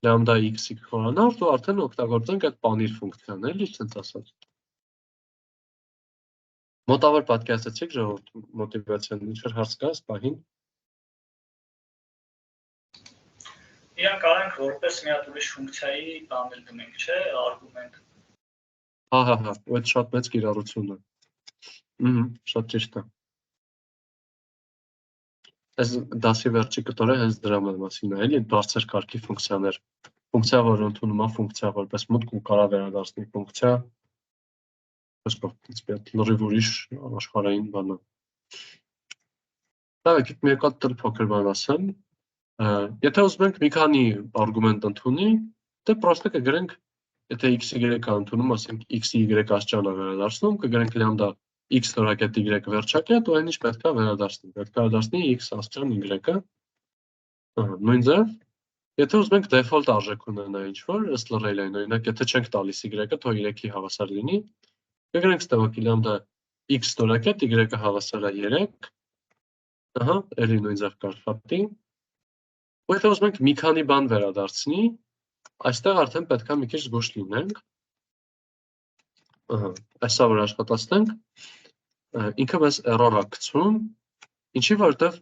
լամդա x խորանարդ ու արդեն օգտագործենք այդ պանիր ֆունկցիան, էլի ցենց ասած։ Մոտավոր պատկերացրեցիք ժողովուրդ մոտիվացիան, ինչ-որ հարց կա այս պահին։ Իրան կարող ենք որպես մի հատ ուրիշ ֆունկցիայի բանել դնենք, չէ, արգումենտ։ Հա, ու այդ շատ մեծ կիրառություն է։ Շատ ճիշտ է։ Այս դասի վերջի կտորը հենց դրա մասին է, էլի բարձր կարգի ֆունկցիաներ։ Ֆունկցիա, որը ընդունում է ֆունկցիա որպես մուտք ու կարող վերադարձնի ֆունկցիա։ Լրիվ ուրիշ աշխարհային բան է։ Դա եկեք մի հատ փոքր բան ասեմ։ Եթե ուզում ենք մի քանի արգումենտ ընդունի, դե պրոստը կգրենք, եթե x-y-ը ընդունում, ասենք x-y աստիճան է վերադարձնում, կգրենք լամդա x ստորակետ y վերջակետ ու այն ինչ պետք է վերադարձնի։ Պետք է վերադարձնի x աստիճան y-ը։ Նույն ձև։ Եթե ուզում ենք default արժեք ունենա ինչ-որ, ըստ լրելային, օրինակ, եթե չենք տալիս y-ը, թող 3-ի հավասար լինի, կգրենք ստեղոքի լամդա x ստորակետ y-ը հավասար է 3, էլի նույն ձև կարգվի։ Ու եթե ուզում ենք մի քանի բան վերադարձնի, այստեղ արդեն պետք է մի քիչ զգուշ լինենք։ Այսա որ աշխատացնենք, ինքը մեզ error է գցում, ինչի որտեվ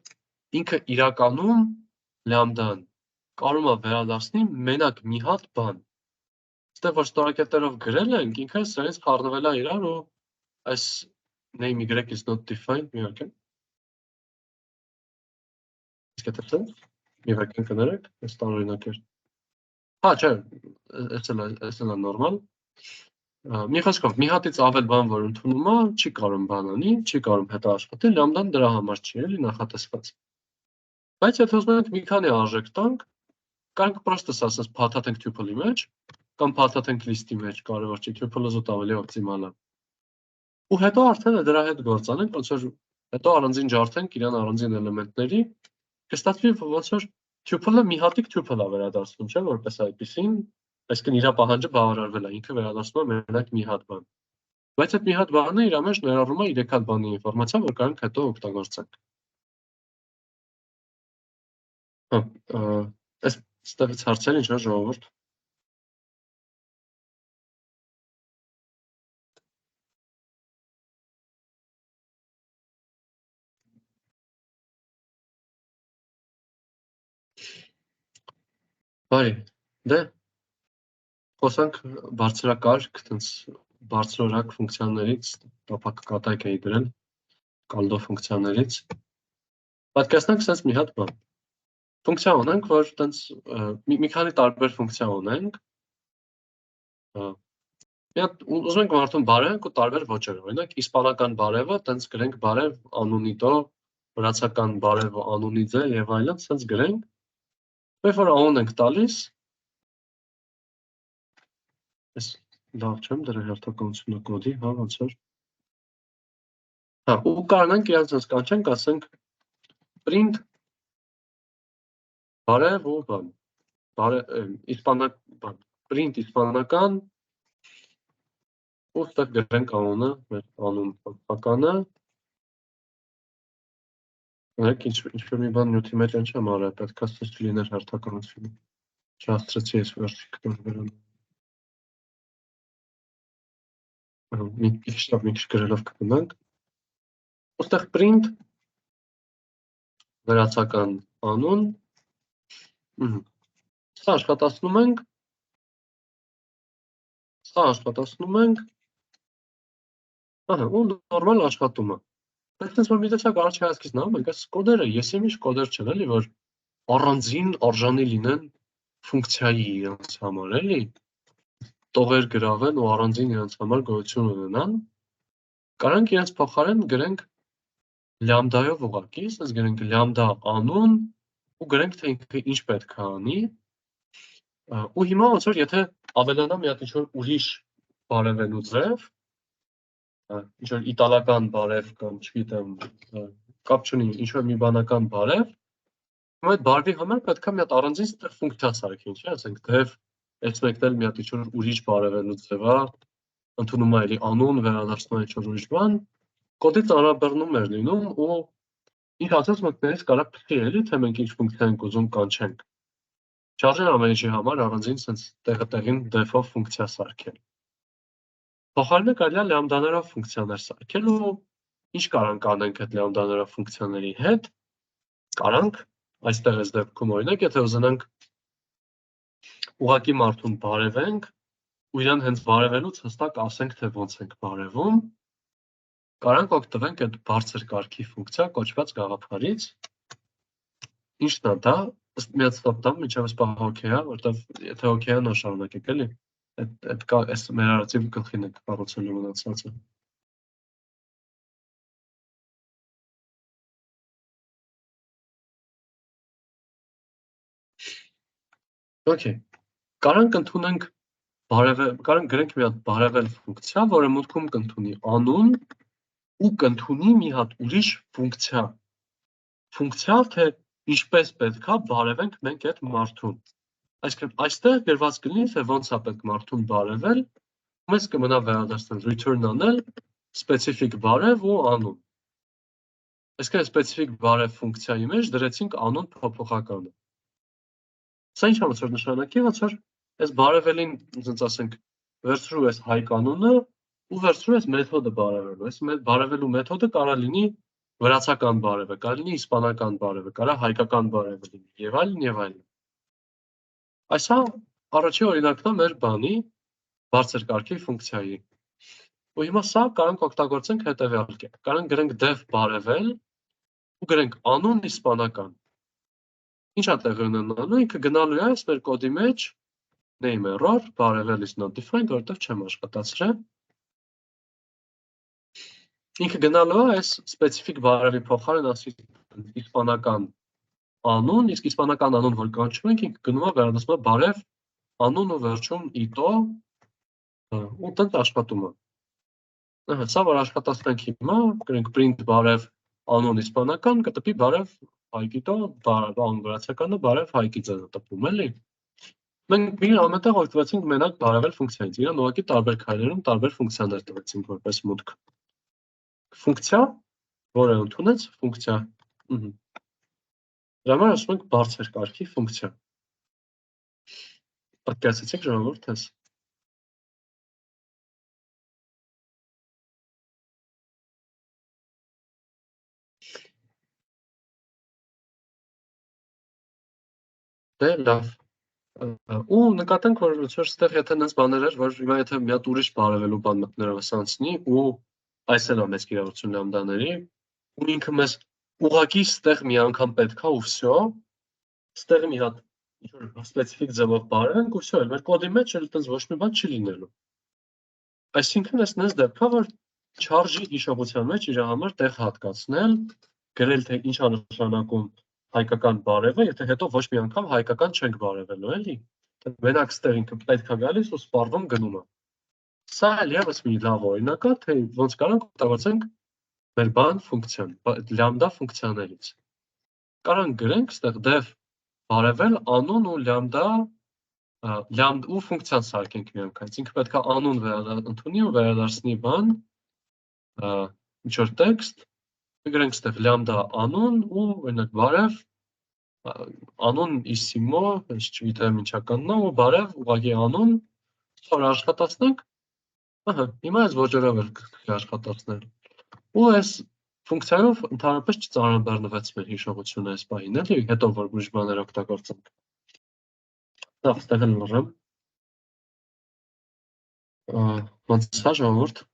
ինքը իրականում լամդան կարող է վերադարձնի մենակ մի հատ բան։ Այստեղ որ ստորակետերով գրել ենք, ինքը սրանից խառնվել է իրար ու այս name y is not defined մի հատ է։ Իսկ եթե մի հատ կներեք, այս տարօրինակ էր։ Հա, չէ, այս է նորմալ։ Մի խոսքով, մի հատից ավել բան, որ ընդունում է, չի կարող բան անի, չի կարող հետո աշխատի, լամդան դրա համար չի, էլի նախատեսված։ Բայց եթե ուզում ենք մի քանի արժեք տանք, կարող ենք պրոստը ասած փաթաթենք tuple-ի մեջ, կամ փաթաթենք list-ի մեջ, կարևոր չի, tuple-ը զուտ ավելի օպտիմալ է։ Ու հետո արդեն դրա հետ գործանենք, ոնց որ հետո առանձին ջարդենք իրան առանձին էլեմենտների, կստացվի ոնց որ tuple-ը մի հատիկ tuple է վերադարձնում, չէ՞, որպես այդպեսին, այսինքն իր պահանջը բավարարվել է, ինքը վերադարձնում է մենակ մի հատ բան։ Բայց այդ մի հատ բանը իր մեջ ներառում է 3 հատ բանի ինֆորմացիա, որ կարող ենք հետո օգտագործենք։ Այս ստեղից հարցեր ինչ է ժողովուրդ։ Բարի, դե խոսանք բարձրակարգ, տենց բարձրորակ ֆունկցիաներից, տապակ կատակ էի դրել, կալդո ֆունկցիաներից։ Պատկերացնենք սենց մի հատ բան։ Ֆունկցիա ունենք, որ տենց մի քանի տարբեր ֆունկցիա ունենք։ Մի հատ ուզում ենք մարդուն բարևենք ու տարբեր ոճեր, օրինակ իսպանական բարևը, տենց գրենք բարև անունիտո, վրացական բարև անունիձե եւ այլն, սենց գրենք։ Երբ որ անուն ենք տալիս, ես լավ չեմ դրա հերթականությունը կոդի, հա, ոնց որ։ Հա, ու կարողանանք իրանց ոնց կանչենք, ասենք print բարև ու բան։ Print իսպանական ու ստեղ գրենք անունը, մեր անուն պատմականը։ Նայեք ինչ-որ մի բան նյութի մեջ ինչ եմ արել, պետք է ստեղ լիներ հերթականությունը։ Չհասցրեցի ես վերջի կտոր վերան։ Մի քիչ գրելով կգնանք։ Ոստեղ print վերացական անուն։ Սա աշխատացնում ենք։ Ահա, ու նորմալ աշխատում է։ Բայց դες որ միդեցակ առաջ հայացքից նայում ենք, այս կոդերը, եսիմիշ կոդեր չեն, էլի, որ առանձին արժանի լինեն ֆունկցիայի իրենց համար, էլի, տողեր գրավեն ու առանձին իրենց համար գոյություն ունենան, կարանք իրենց փոխարեն գրենք լամդայով ուղղակի, ասես գրենք լամդա անուն ու գրենք թե ինքը ինչ պետք է անի, ու հիմա ոնց որ եթե ավելանա մի հատ ինչ-որ ուրիշ բարևենու ձև, ինչ-որ իտալական բարև կամ չգիտեմ, կապ չունի, ինչ-որ մի բանական բարև, Այդ բարվի համար պետք է մի հատ առանձին ֆունկցիա սարքենք, չէ՞, ասենք դեպ այս մեկն էլ մի հատ ինչ-որ ուրիշ բարևելու ձև է, ընդունում է էլի անուն, վերադարձնում է ինչ-որ ուրիշ բան, կոդի ծանրաբեռնում էր լինում ու ինչ ասած մեկներից կարող փոխի էլի, թե մենք ինչ ֆունկցիա ենք ուզում կանչենք։ Չարժեր ամեն ինչի համար առանձին sense տեղին def-ով ֆունկցիա սարքել։ Փոխարենը կարելի է լամբդաներով ֆունկցիաներ սարքել ու ինչ կարանք անենք այդ լամբդաներով ֆունկցիաների հետ։ Կարանք այստեղ այս դեպքում օրինակ, եթե ուզենանք ուղղակի մարդուն բարևենք ու իրան հենց բարևելուց հստակ ասենք, թե ոնց ենք բարևում, կարանք օգտվենք այդ բարձր կարգի ֆունկցիա կոչված գաղափարից։ Ինչն է դա, մի հատ ստոպ տամ, մինչև սպահ հոքեյ է, որտեվ եթե հոքեյ է, նա շարունակեք էլի, այդ մեր արածի գլխին եք կառուցելու մնացածը։ Okay, կարանք ընդունենք կարանք գրենք մի հատ բարևել ֆունկցիա, որը մուտքում կընդունի անուն ու կընդունի մի հատ ուրիշ ֆունկցիա, թե ինչպես պետք է բարևենք մենք այդ մարդուն։ Այսինքն այստեղ գրված կլինի, թե ոնց է պետք մարդուն բարևել, մեզ կմնա վերադարձնել return անել specific բարև ու անուն։ Այսինքն specific բարև ֆունկցիայի մեջ դրեցինք անուն փոփոխականը։ Սա ինչ որ նշանակի, ոնց որ այս բարևելին, ասենք ասենք, վերցրու այս հայ կանոնը ու վերցրու այս մեթոդը բարևելու։ Այս բարևելու մեթոդը կարող լինի վրացական բարևը, կարող լինի իսպանական բարևը, կարող հայկական բարևը լինի, եւ այլն եւ այլն։ Այսա առաջին օրինակն է մեր բանի բարձր կարգի ֆունկցիայի։ Ու հիմա սա կարանք օգտագործենք հետևյալ կերպ։ Կարանք գրենք def բարևել ու գրենք անուն իսպանական։ Ինչ է տեղի ունենալու, ինքը գնալու է այս մեր կոդի մեջ name error, բարևել is not defined, որտեղ չեմ աշխատացրել։ Ինքը գնալու է այս specific բարևի փոխարեն ասի իսպանական անուն, իսկ իսպանական անուն որ կանչում ենք, ինքը գնում է վերադասում է բարև անուն ու վերջում ito ու տենց աշխատում է։ Ահա, սա որ աշխատացնենք հիմա, գրենք print բարև անուն իսպանական, կտպի բարև հայկիտո, անուն վրացականը բարև հայկիծը տպում էլի։ Մենք մի ամենտեղ օգտվեցինք մենակ բարևել ֆունկցիայից, իրան ուղղակի տարբեր քայլերում տարբեր ֆունկցիաներ տվեցինք որպես մուտք։ Ֆունկցիա, որը ընդունեց ֆունկցիա։ Դրա համար ասում ենք բարձր կարգի ֆունկցիա։ Պատկերացրեցիք ժողովուրդ ես։ Դե լավ։ Ու նկատենք, որ ստեղ եթե նենց բաներ էր, որ հիմա եթե մի հատ ուրիշ բարևելու բան մտնելով սանցնի ու այս էլ է մեծ կիրառություն լամբդաների, ու ինքը մեզ ուղղակի ստեղ մի անգամ պետք է ու վсё, ստեղ մի հատ սպეციფიկ ձևով բարևենք ու վсё, մեր կոդի մեջ էլ այդպես ոչ մի բան չի լինելու։ Այսինքն այս նենց դեպք է, որ charge-ի հիշողության մեջ իր համար տեղ հատկացնել, գրել թե ինչ է նշանակում հայկական բարևը, եթե հետո ոչ մի անգամ հայկական չենք բարևելու, էլի։ Մենակ ստեղ ինքը պետք է գալիս ու սպառվում գնում է։ Սա էլ եւս մի լավ օրինակ է, թե ոնց կարանք օգտագործենք մեր բան ֆունկցիան, լամբդա ֆունկցիաներից։ Կարանք գրենք ստեղ def բարևել անուն ու լամբդա ու ֆունկցիան սարքենք միանգամից։ Ինքը պետք է անուն ընդունի ու վերադարձնի բան, ինչ որ տեքստ, գրենք ստեղ լամբդա անուն ու օրինակ բարև անուն իսիմո, ես չգիտեմ ինչականն է, ու բարև ուղղակի անուն, որ աշխատացնենք, ահա, հիմա այս ոճերով էլ աշխատացնել։ Ու այս ֆունկցիայով ընդհանրապես չծանրաբեռնվեց մեր հիշողությունը այս պահին, էլի, հետո որ ուրիշ բաներ օգտագործենք։ Լավ, ստեղ էլ լռեմ։ Ոնց է ժողովուրդ։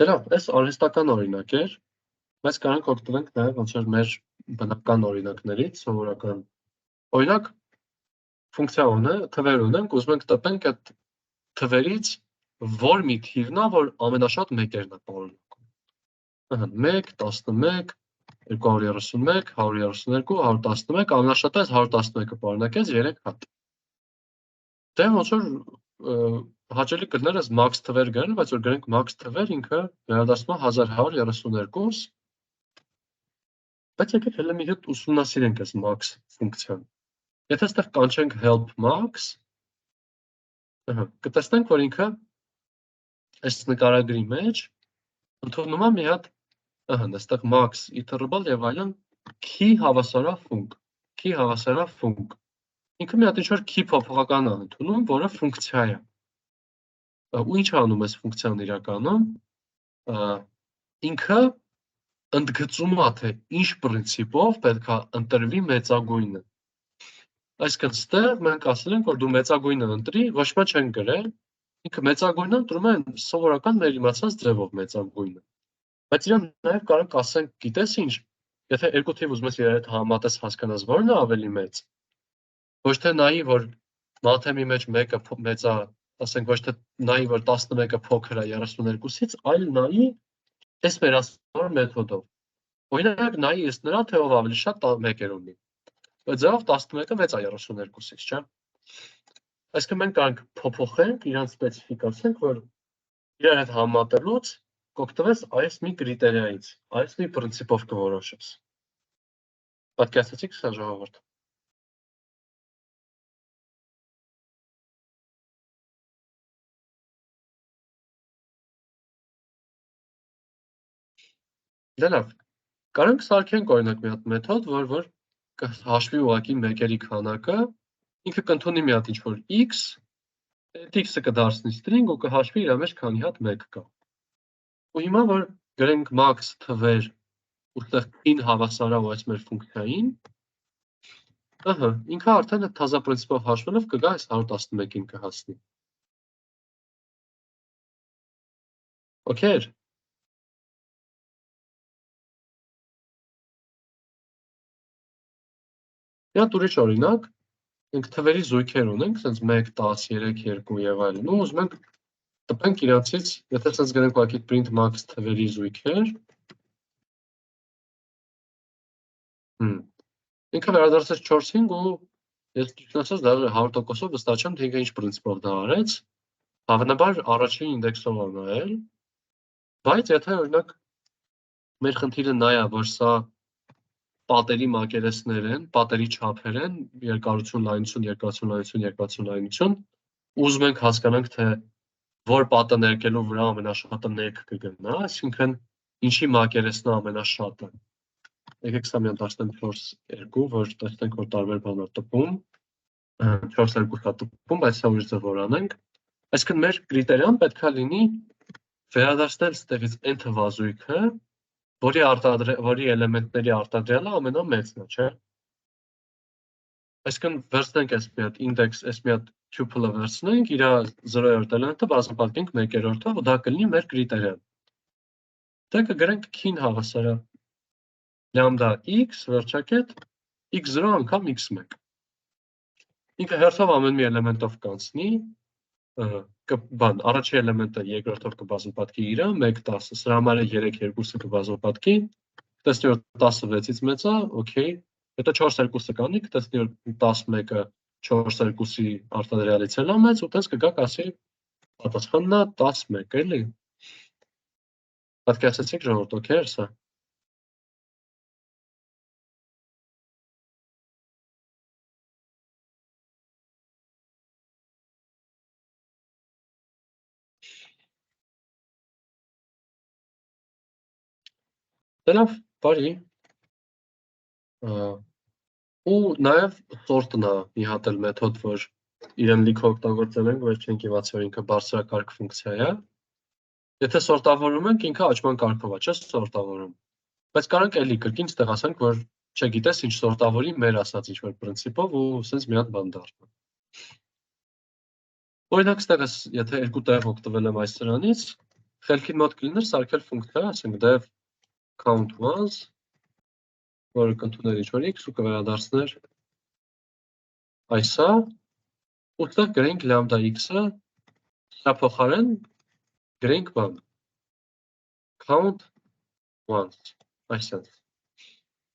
Դե լավ, այս արհեստական օրինակ էր, բայց կարանք օգտվենք նաև ոնց որ մեր բնական օրինակներից, սովորական։ Օրինակ, ֆունկցիա թվեր ունենք, ուզում ենք տպենք այդ թվերից որ մի թիվն է, որ ամենաշատ մեկերն է պարունակում։ Ահա, 1, 11, 231, 132, 111, ամենաշատը այս 111-ը պարունակեց 3 հատ։ Դե ոնց որ հաճելի կլներ այս max թվեր գրել, բայց որ գրենք max թվեր ինքը վերադառնում է 1132, բայց եկեք հələ մի հատ ուսումնասիրենք այս max ֆունկցիան։ Եթե այստեղ կանչենք help max, կտեսնենք, որ ինքը այս նկարագրի մեջ ընդունում է մի հատ այստեղ max iterable եւ այլն key հավասարաֆունկ։ Ինքը մի հատ ինչ-որ key փոփոխական է ընդունում, որը ֆունկցիա է։ Ու ինչ անում այս ֆունկցիան իրականում, ինքը ընդգծում է, թե ինչ պրինցիպով պետք է ընտրվի մեծագույնը։ Այսինքն ստեղ մենք ասել ենք, որ դու մեծագույնը ընտրի, ոչ մի չեն գրել, ինքը մեծագույնը ընտրում է սովորական մեր իմացած ձևով մեծագույնը։ Բայց իրան նաև կարող ասենք, գիտես ինչ, եթե երկու թիվ ուզում ես իրար հետ համատես հասկանաս, որն է ավելի մեծ։ Ոչ թե նայի, որ մաթեմի մեջ մեկը մեծ է, ասենք ոչ թե նայի, որ 11-ը փոքր է 32-ից, այլ նայի այս մեր ասնոր մեթոդով։ Օրինակ նայի ըստ նրա, թե ով ավելի շատ 1 ունի։ Այդ ձևով 11-ը մեծ է 32-ից, չէ՞։ Այսինքն մենք կարող ենք փոփոխենք, իրանց սպეციფიკացնենք, որ իրար հետ համատելուց կօգտվես այս մի կրիտերիայից, այս մի պրինցիպով կորոշես։ Պատկերացրեցիք սա ժողովուրդ։ Դե լավ, կարող ենք սարքենք օրինակ մի հատ մեթոդ, որ կհաշվի ուղղակի մեկերի քանակը, ինքը կընդունի մի հատ ինչ-որ x, այդ x-ը կդարձնի string ու կհաշվի իր մեջ քանի հատ 1 կա։ Ու հիմա որ գրենք max թվեր ու այդտեղ in հավասարավ այս մեր ֆունկցիային, ինքը արդեն այդ թազա պրինցիպով հաշվելով կգա այս 111-ին կհասնի։ Okay։ Մի հատ ուրիշ օրինակ, մենք թվերի զույգեր ունենք, սենց 1, 10, 3, 2 եւ այլն, ու ուզում ենք տպենք իրանցից, եթե սենց գրենք ուղղակի print max թվերի զույգեր, ինքը վերադարձեց 4-ին ու ես ճիշտ ասած դա 100%-ով վստահ չեմ, թե ինքը ինչ պրինցիպով դա արեց, հավանաբար առաջին ինդեքսով է նայել, բայց եթե օրինակ մեր խնդիրը նա է, որ սա պատերի մակերեսներ են, պատերի չափեր են, երկարություն, լայնություն, երկարություն, լայնություն, երկարություն, լայնություն, ուզում ենք հասկանանք, թե որ պատը ներկելու վրա ամենաշատը ներք կգնա, այսինքն ինչի մակերեսն է ամենաշատը։ Եկեք սա մի հատ դարձնենք 4-2, որ տեսնենք, որ տարբեր բան է տպում, 4-2 է տպում, բայց սա ուրիշ ձևով անենք։ Այսինքն մեր կրիտերիան պետք է լինի վերադարձնել ստեղից n թվազույգը, որի էլեմենտների արտադրյալը ամենամեծն է, չէ՞։ Այսինքն վերցնենք այս մի հատ index, այս մի հատ tuple-ը վերցնենք, իր 0-րդ էլեմենտը բազմապատկենք 1-րդով, ու դա կլինի մեր կրիտերիան։ Դե կգրենք k-ին հավասարը lambda x վերջակետ x0 անգամ x1։ Ինքը հերթով ամեն մի էլեմենտով կանցնի, առաջի էլեմենտը երկրորդով կբազմապատկի իրը, 1, 10, սրա համար 3, 2-ը կբազմապատկի, կտեսնի որ 10-ը 6-ից մեծ է, օքեյ, եթե 4-2-ը կանի, կտեսնի որ 11-ը 4-2-ի արտադրյալից էլ է մեծ, ու տես կգա կասի պատասխանն է 11, էլի։ Պատկերացրեցիք ժողովուրդ, օքեյ էր սա։ Դե լավ, բարի։ Ու նաև sort-ն է մի հատ էլ մեթոդ, որ իրեն լիքը օգտագործել ենք, բայց չենք իմացել, որ ինքը բարձրակարգ ֆունկցիա է։ Եթե սորտավորում ենք, ինքը աճման կարգով է, չէ՞ սորտավորում։ Բայց կարող էլի կրկին ստեղ ասենք, որ չգիտես ինչ սորտավորի մեր ասած ինչ-որ պրինցիպով ու սենց մի հատ բան դառնա։ Օրինակ ստեղս, եթե երկու տեղ օգտվել եմ այս սրանից, խելքին մոտ կլիներ սարքել ֆունկցիա, ասենք dev count was, որը կընդուներ ինչ-որ x ու կվերադարձներ այսա, ու ստեղ գրենք lambda x-ը, սա փոխարեն գրենք բան, count once, այսպես։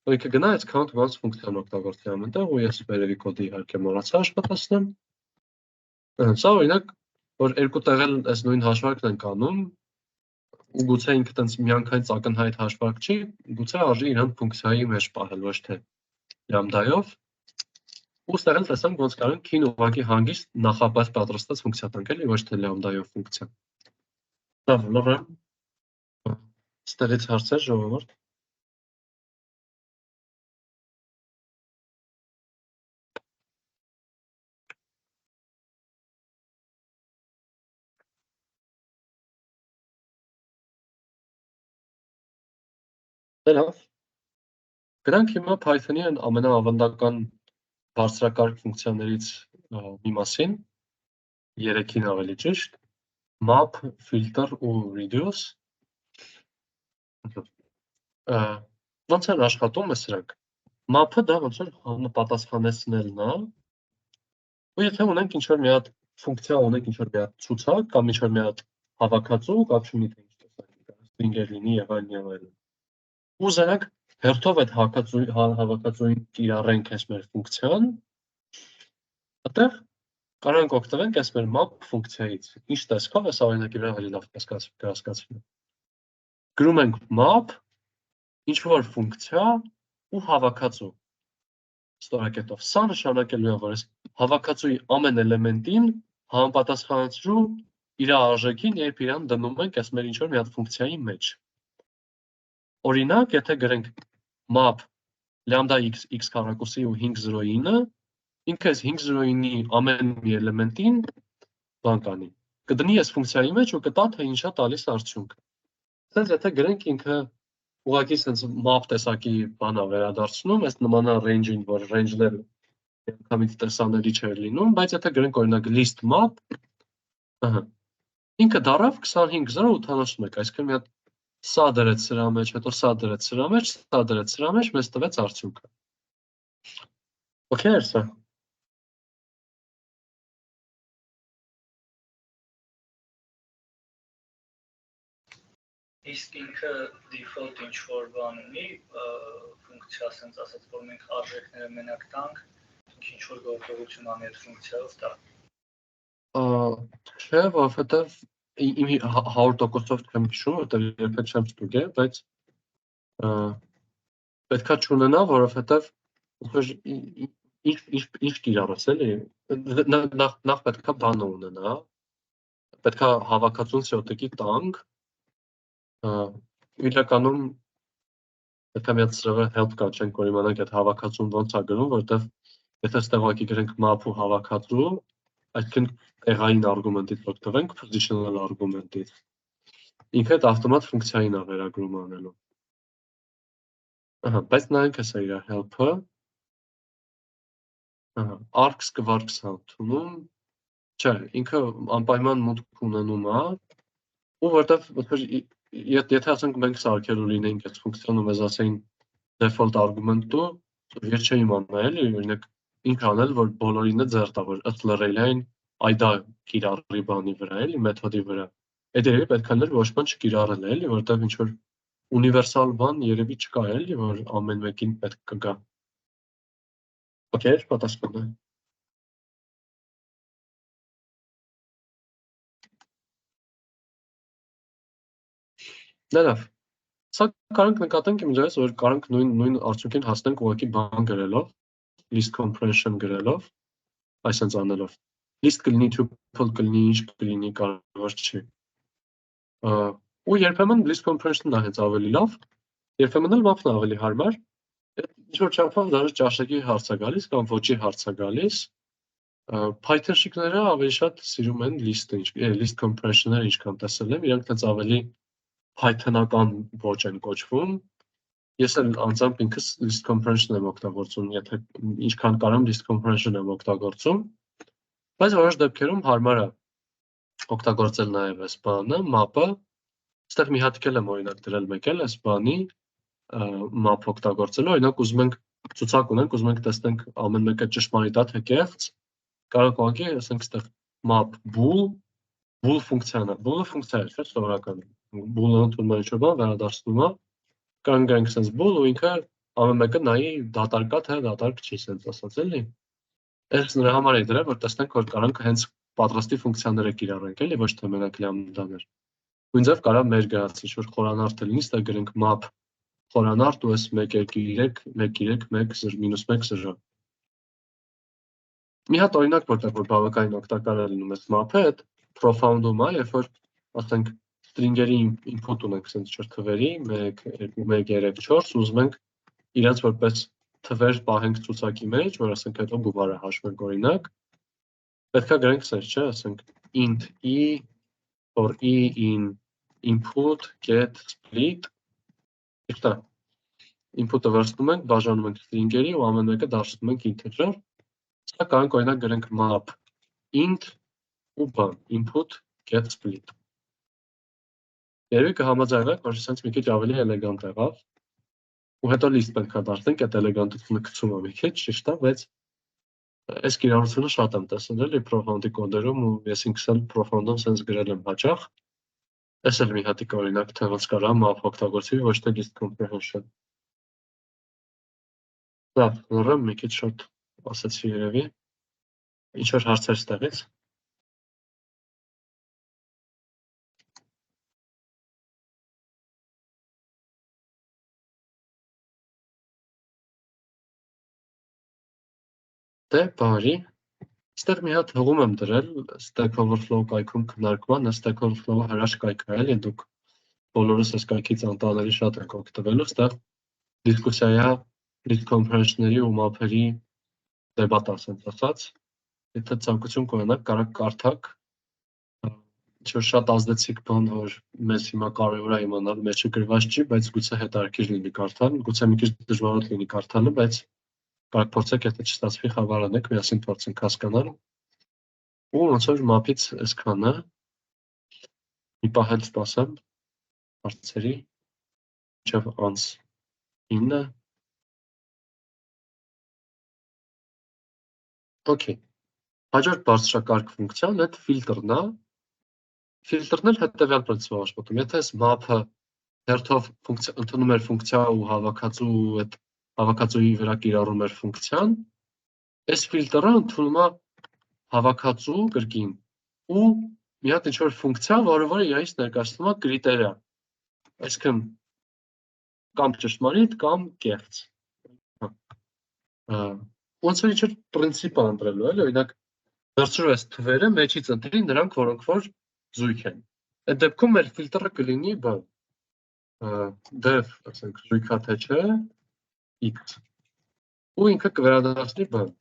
Ու ինքը գնա այս count once ֆունկցիան օգտագործի ամենտեղ, ու ես վերևի կոդի իհարկե մոռացա աշխատացնեմ, Սա օրինակ, որ երկու տեղել այս նույն հաշվարկն ենք անում, ու գուցե ինքը տենց միանգամից ակնհայտ հաշվարկ չի, գուցե արժի իրան ֆունկցիայի մեջ պահել, ոչ թե լամդայով։ Ու ստեղ էլ տեսանք ոնց կարող ենք քին ուղղակի հանգիստ նախապես պատրաստած ֆունկցիա տանք, էլի ոչ թե լամդայով ֆունկցիա։ Լավ, լավ։ Ստեղից հարցեր ժողովուրդ։ Լավ։ Գրանք հիմա Python-ի են ամենաավանդական բարձրակարգ ֆունկցիաներից մի մասին, 3-ին ավելի ճիշտ, map, filter ու reduce։ Ոնց են աշխատում է սրանք։ Map-ը դա ոնց որ համապատասխանեցնելն է։ Ու եթե ունենք ինչ-որ մի հատ ֆունկցիա, ունենք ինչ-որ մի հատ ցուցակ կամ ինչ-որ մի հատ հավաքածու, կապ չունի թե ինչ տեսակի կա, string-էր լինի եւ այլն։ Ուզենք հերթով այդ հավաքածուին կիրառենք այս մեր ֆունկցիան, այդտեղ կարող ենք օգտվենք այս մեր map ֆունկցիայից։ Ինչ տեսքով է սա օրինակի վրա ավելի լավ կհասկացվի։ Գրում ենք map, ինչ որ ֆունկցիա ու հավաքածու։ Ստորակետով սա նշանակելու է, որ այս հավաքածուի ամեն էլեմենտին համապատասխանեցրու իր արժեքին, երբ իրան դնում ենք այս մեր ինչ որ մի հատ ֆունկցիայի մեջ։ Օրինակ, եթե գրենք map lambda x քառակուսի ու 509, ինքը այս 509-ի ամեն մի էլեմենտին բան կանի։ Կդնի այս ֆունկցիայի մեջ ու կտա թե ինչա տալիս արդյունքը։ Սենց եթե գրենք ինքը ուղղակի սենց map տեսակի բան է վերադարձնում, այս նման է range-ին, որ range-ները միանգամից տեսանելի չէր լինում, բայց եթե գրենք օրինակ list map, ինքը դարավ 25,081, այսինքն մի հատ սա դրեց սրա մեջ, հետո սա դրեց սրա մեջ, սա դրեց սրա մեջ, մեզ տվեց արդյունքը։ Okay, սա։ Իսկ ինքը default ինչ որ բան ունի, ֆունկցիա ասենց ասած, որ մենք արժեքները մենակ տանք, ինչ որ գործողություն անի այդ ֆունկցիայով տա։ Չէ, որովհետև իմ 100%-ով չեմ հիշում, որտեղ երբեք չեմ ստուգել, բայց պետքա չունենա, որովհետև ինչ կիրառես էլի, նախ պետքա բանը ունենա, պետքա հավաքածուն սյոտեկի տանք, իրականում պետքա մի հատ սրվը help կանչենք, որ իմանանք այդ հավաքածուն ոնց է գրում, որովհետև եթե ստեղ ուղղակի գրենք map ու հավաքածու, այսինքն տեղային արգումենտից օգտվենք positional արգումենտից։ Ինքը այդ ավտոմատ ֆունկցիային է վերագրում անելու։ Բայց նայենք հեսա իր help-ը։ Arcs կվարքս հանդունում։ Չէ, ինքը անպայման մուտք ունենում է, ու որտեվ եթե ասենք մենք սարքելու լինեինք այս ֆունկցիան ու մեզ ասեին default արգումենտու, ես չէի իմանա էլի, օրինակ ինչ անել, որ բոլորինը ձեռ տա, որ ըստ լրելային այդա կիրառի բանի վրա, էլի, մեթոդի վրա։ Այդ երևի պետք է ներ ոչ բան չկիրառել է, էլի, որտեղ ինչ որ ունիվերսալ բան երևի չկա, էլի, որ ամեն մեկին պետք կգա։ Okay, պատասխանը։ Լավ։ Սա կարող ենք նկատենք իմիջիայից, որ կարող ենք նույն արդյունքին հասնենք ուղղակի բան գրելով, list compression գրելով, այսպես անելով։ List կլինի tuple կլինի, ինչ կլինի, կարևոր չի։ Ու երբեմն list compression-ն է հենց ավելի լավ, երբեմն էլ map-ն է ավելի հարմար։ Ինչ որ չափով դաժե ճաշակի հարց է գալիս կամ ոճի հարց է գալիս։ Python-շիկները ավելի շատ սիրում են list-ը, list compression-ները ինչքան տեսել եմ, իրանք դից ավելի Python-ական ոճ են կոչվում։ Ես էլ անձամբ ինքս list compression եմ օգտագործում, եթե ինչքան կարամ list compression եմ օգտագործում, բայց որոշ դեպքերում հարմար է օգտագործել նաև այս բանը, map-ը։ Այստեղ մի հատ էլ եմ օրինակ դրել մեկ էլ այս բանի map օգտագործելու, օրինակ ուզում ենք ցուցակ ունենք, ուզում ենք տեսնենք ամեն մեկը ճշմարիտ է թե կեղծ, կարող ուղղակի ասենք այստեղ map bool ֆունկցիան է, bool-ը ֆունկցիա է, չէ՞, սովորական։ Bool-ը ընդունում է ինչ-որ բան, վերադարձնում է, կարող ենք sense bool ու ինքը ամեն մեկը նայի դատարկ է թե դատարկ չի, sense ասած էլի։ Այս նրա համար է դրել, որ տեսնենք, որ կարող ենք հենց պատրաստի ֆունկցիաները կիրառենք, էլի ոչ թե մենակ լամդաներ։ Նույնիսկ կարող մեր գրած ինչ-որ խորանարդ լինի, ստա գրենք map խորանարդ ու այս 1-2-3-1-3-1-0-1 Մի հատ օրինակ որ բավականին օգտակար է լինում այս map-ը, այդ profound-ում է, երբ որ ասենք string-երի input ունենք sense չոր թվերի 1 2 1 3 4 ուզում ենք իրենց որպես թվեր պահենք ցուցակի մեջ, որ ասենք հետո գումարը հաշվենք օրինակ, պետք է գրենք sense, չէ, ասենք int e for e in input get split Իշտա, input-ը վերցնում ենք, բաժանում ենք string-երի ու ամեն մեկը դարձնում ենք integer։ Սա կարող ենք օրինակ գրենք map int ու բան input get split։ Երևի կհամաձայնվեք, որ sense մի քիչ ավելի էլեգանտ եղավ։ Ու հետո list պետք է դարձնենք, այդ էլեգանտությունը գցում է մի քիչ, ճիշտ է, բայց այս կիրառությունը շատ եմ տեսել էլի profound-ի կոդերում ու ես ինքս էլ profound-ում sense գրել եմ հաճախ։ Այս էլ մի հատիկ օրինակ թե ոնց կարա map օգտագործվի, ոչ թե list comprehension։ Լավ, ուրեմն մի քիչ շատ ասացի երևի։ Ինչ որ հարցեր ստեղից։ Դե բարի։ Այստեղ մի հատ հղում եմ դրել Stack Overflow կայքում քննարկման, Stack Overflow-ը հրաշք կայք է, էլի դուք բոլորս այս կայքից անտանելի շատ եք օգտվելու, այստեղ դիսկուսիա է list comprehension-ների ու map-երի դեբատ ասենց ասած։ Եթե ցանկություն կունենաք, կարող կարդաք ինչ-որ շատ ազդեցիկ բան, որ մեզ հիմա կարևոր է իմանալ, մեջը գրված չի, բայց գուցե հետաքրքիր լինի կարդալ, գուցե մի քիչ դժվար լինի կարդալը, բայց Կարող փորձեք, եթե չստացվի խավարանեք, միասին փորձենք հասկանալ։ Ու ոնց որ map-ից այսքանը մի պահ էլ սպասեմ հարցերի մինչև անց 9։ Okay։ Հաջորդ բարձրակարգ ֆունկցիան այդ ֆիլտրն է։ Ֆիլտրն էլ հետևյալ պրինցիպով աշխատում։ Եթե այս map-ը հերթով ընդունում էր ֆունկցիա ու հավաքածու այդ հավաքածուի վրա կիրառում էր ֆունկցիան, այս ֆիլտրը ընդունում է հավաքածու կրկին ու մի հատ ինչ-որ ֆունկցիա, որը իրենից ներկայացնում է կրիտերիա, այսինքն կամ ճշմարիտ կամ կեղծ։ Ոնց որ ինչ-որ պրինցիպ է ընտրելու, էլի, օրինակ վերցրու այս թվերը մեջից ընտրի նրանք, որոնք որ զույգ են։ Այդ դեպքում մեր ֆիլտրը կլինի բան def, ասենք, զույգա թե չէ, x ու ինքը կվերադառնի բան